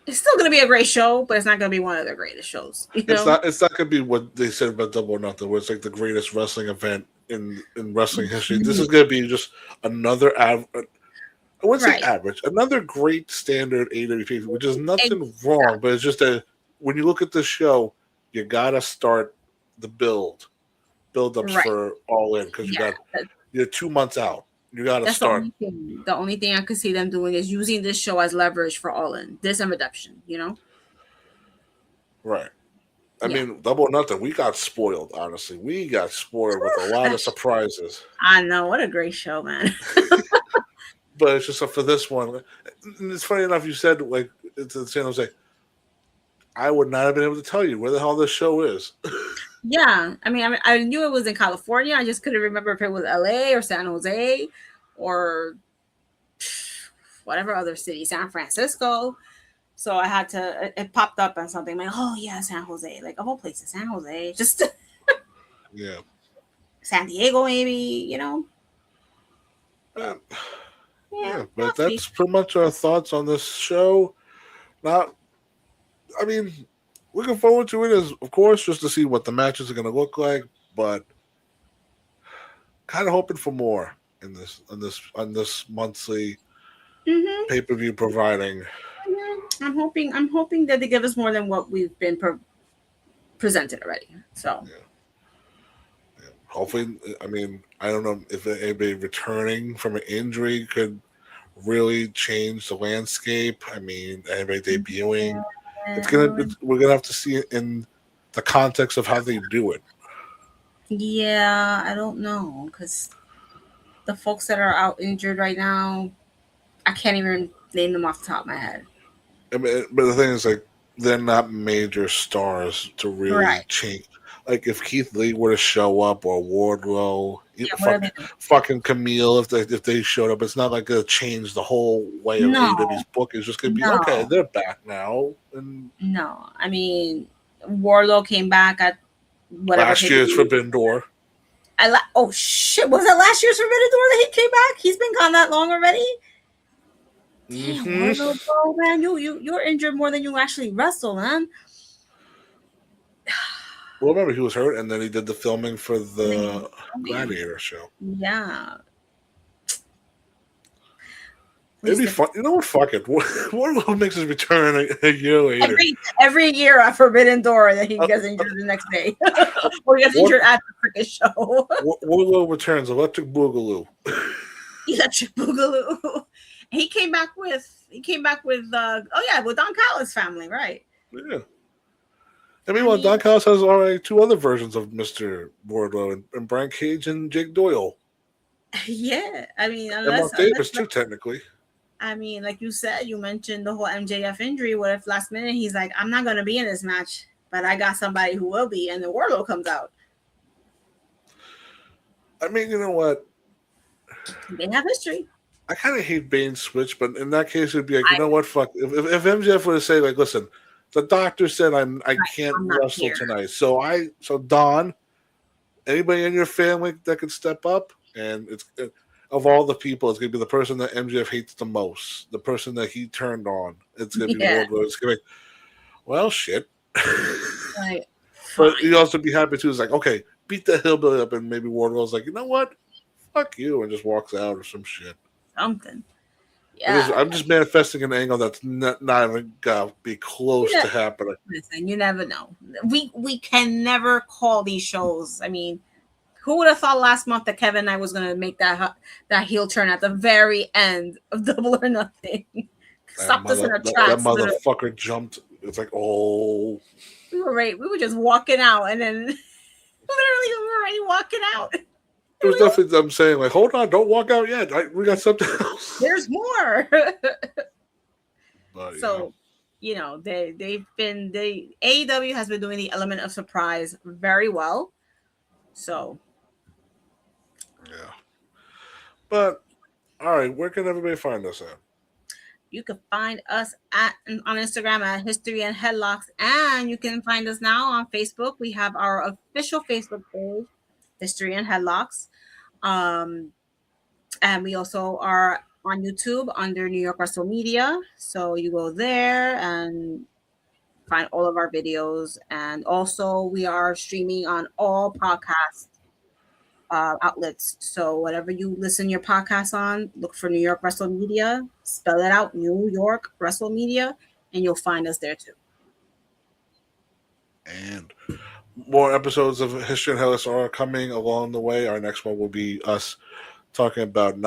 Speaker 3: It's still going to be a great show, but it's not going to be one of their greatest shows. You
Speaker 2: it's
Speaker 3: know?
Speaker 2: not. It's not gonna be what they said about Double or Nothing, where it's like the greatest wrestling event in wrestling history. This is gonna be just another I wouldn't say
Speaker 3: Right.
Speaker 2: average, another great standard AWP, which is nothing wrong,
Speaker 3: Exactly.
Speaker 2: but it's just a when you look at this show, you gotta start the build ups
Speaker 3: Right.
Speaker 2: for All In because
Speaker 3: Yeah.
Speaker 2: you're 2 months out. You gotta
Speaker 3: That's the
Speaker 2: start
Speaker 3: only thing. The only thing I could see them doing is using this show as leverage for All In. This and Redemption, you know?
Speaker 2: right. I
Speaker 3: Yeah.
Speaker 2: mean, Double or Nothing, we got spoiled. Honestly, we got spoiled with a lot of
Speaker 3: That's,
Speaker 2: surprises.
Speaker 3: I know. What a great show, man.
Speaker 2: But it's just for this one. And it's funny enough. You said like it's in San Jose. I would not have been able to tell you where the hell this show is.
Speaker 3: Yeah. I knew it was in California. I just couldn't remember if it was LA or San Jose or whatever other city, San Francisco. So I had to, it popped up on something like, oh, yeah, San Jose. Like, of all places, San Jose. Just
Speaker 2: Yeah.
Speaker 3: San Diego, maybe.
Speaker 2: Yeah.
Speaker 3: But yeah,
Speaker 2: Yeah,
Speaker 3: we'll
Speaker 2: but
Speaker 3: see.
Speaker 2: that's pretty much our thoughts on this show. Not, I mean, looking forward to it is, of course, just to see what the matches are going to look like, but kind of hoping for more on this monthly
Speaker 3: Hmm.
Speaker 2: pay per view providing.
Speaker 3: I'm hoping that they give us more than what we've been presented already. So
Speaker 2: Yeah, yeah. Hopefully, I mean, I don't know if anybody returning from an injury could really change the landscape. I mean, anybody debuting, we're gonna have to see it in the context of how they do it.
Speaker 3: yeah, I don't know because the folks that are out injured right now, I can't even name them off the top of my head.
Speaker 2: I mean, but the thing is, like, they're not major stars to really
Speaker 3: Right.
Speaker 2: change. Like, if Keith Lee were to show up or Wardlow,
Speaker 3: Yeah. What are they doing?
Speaker 2: fucking Camille, if they showed up, it's not like gonna change the whole way of
Speaker 3: No,
Speaker 2: AEW's book. It's just gonna be okay.
Speaker 3: no,
Speaker 2: They're back now, and
Speaker 3: no. I mean, Warlow came back at whatever
Speaker 2: last
Speaker 3: pay per
Speaker 2: year's
Speaker 3: view.
Speaker 2: Forbidden Door.
Speaker 3: Oh shit! Was that last year's Forbidden Door that he came back? He's been gone that long already. Damn,
Speaker 2: Hmm.
Speaker 3: Warlow, bro, man, you're injured more than you actually wrestle, man.
Speaker 2: Well, remember he was hurt, and then he did the filming for
Speaker 3: And then he
Speaker 2: the
Speaker 3: filming.
Speaker 2: Gladiator show.
Speaker 3: Yeah. At
Speaker 2: It'd
Speaker 3: least
Speaker 2: be fun. You know what? Fuck it. Wardlow makes his return a year later.
Speaker 3: every year at Forbidden Door that he
Speaker 2: Uh,
Speaker 3: gets injured the next day. Or he gets
Speaker 2: Ward,
Speaker 3: injured at the freaking show.
Speaker 2: Wardlow returns Electric Boogaloo.
Speaker 3: Electric Boogaloo. He came back with oh yeah, with Don Callis' family, right?
Speaker 2: Yeah. I mean,
Speaker 3: I
Speaker 2: well,
Speaker 3: mean,
Speaker 2: Don Callis has already two other versions of Mr. Wardlow and Brian Cage and Jake Doyle.
Speaker 3: yeah. I mean,
Speaker 2: And
Speaker 3: unless
Speaker 2: Mark
Speaker 3: unless
Speaker 2: Davis, too, technically.
Speaker 3: I mean, like you said, you mentioned the whole MJF injury. What if last minute he's like, I'm not gonna be in this match, but I got somebody who will be, and the Warlow comes out.
Speaker 2: I mean, you know what?
Speaker 3: They have history.
Speaker 2: I kind of hate Bane's switch, but in that case, it'd be like, you
Speaker 3: I,
Speaker 2: know what? Fuck. If MJF were to say, like, listen, the doctor said I can't
Speaker 3: I'm not
Speaker 2: wrestle
Speaker 3: here.
Speaker 2: tonight, so Don, anybody in your family that could step up, and of all the people, it's gonna be the person that MJF hates the most, the person that he turned on. It's gonna be
Speaker 3: Yeah.
Speaker 2: Wardlow. It's gonna be, well, shit.
Speaker 3: Like,
Speaker 2: But
Speaker 3: fine.
Speaker 2: you'd also be happy too. It's like, okay, beat the hillbilly up, and maybe Wardlow's like, you know what? Fuck you, and just walks out or some shit.
Speaker 3: Something. Yeah.
Speaker 2: I'm just manifesting an angle that's not even gonna be close to happening.
Speaker 3: Listen, you never know. We can never call these shows. I mean, who would have thought last month that Kevin Knight was going to make that heel turn at the very end of Double or Nothing? Stopped us in our tracks.
Speaker 2: That motherfucker jumped. It's like, oh.
Speaker 3: We were just walking out, and then literally we were already walking out.
Speaker 2: It was definitely them saying, like, hold on, don't walk out yet. We got something else.
Speaker 3: There's more.
Speaker 2: But,
Speaker 3: so, AEW has been doing the element of surprise very well. So,
Speaker 2: yeah. But, all right, where can everybody find us at?
Speaker 3: You can find us on Instagram at History and Headlocks, and you can find us now on Facebook. We have our official Facebook page, History and Headlocks, and we also are on YouTube under New York Wrestle Media. So you go there and find all of our videos, and also we are streaming on all podcast outlets. So whatever you listen your podcast on, look for New York Wrestle Media, spell it out, New York Wrestle Media, and you'll find us there too.
Speaker 2: And more episodes of History and Hellas are coming along the way. Our next one will be us talking about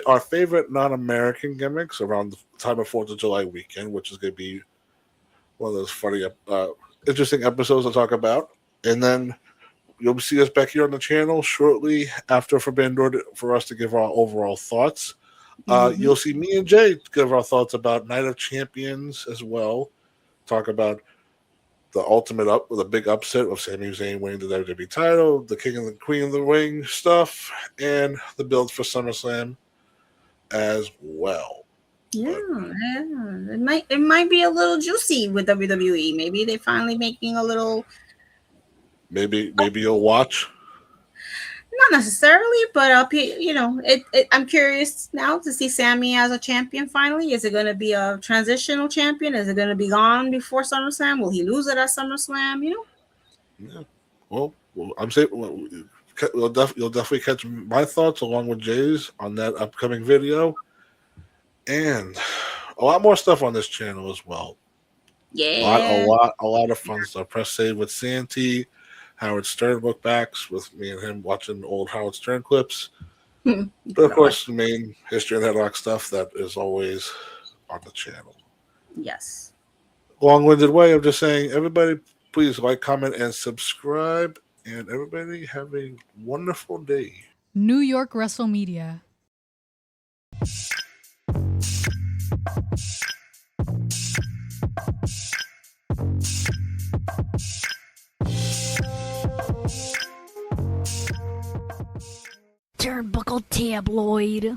Speaker 2: our favorite non-American gimmicks around the time of 4th of July weekend, which is going to be one of those funny, interesting episodes to talk about. And then you'll see us back here on the channel shortly after Forbidden Door for us to give our overall thoughts. You'll see me and Jay give our thoughts about Night of Champions as well. Talk about the big upset of Sami Zayn winning the WWE title, the King and the Queen of the Ring stuff, and the build for SummerSlam as well.
Speaker 3: Yeah. It might be a little juicy with WWE. Maybe they're finally making a little.
Speaker 2: Maybe you'll watch.
Speaker 3: Not necessarily, but I'm curious now to see Sammy as a champion finally. Is it going to be a transitional champion? Is it going to be gone before SummerSlam? Will he lose it at SummerSlam?
Speaker 2: Yeah. Well, I'm saying you'll definitely catch my thoughts along with Jay's on that upcoming video, and a lot more stuff on this channel as well.
Speaker 3: Yeah,
Speaker 2: a lot of fun stuff. Press save with Santee. Howard Stern look backs with me and him watching old Howard Stern clips. But of course, the main History and Headlock stuff that is always on the channel.
Speaker 3: Yes.
Speaker 2: Long-winded way of just saying, everybody, please like, comment, and subscribe. And everybody have a wonderful day.
Speaker 1: New York Wrestle Media.
Speaker 4: Turnbuckle Tabloid.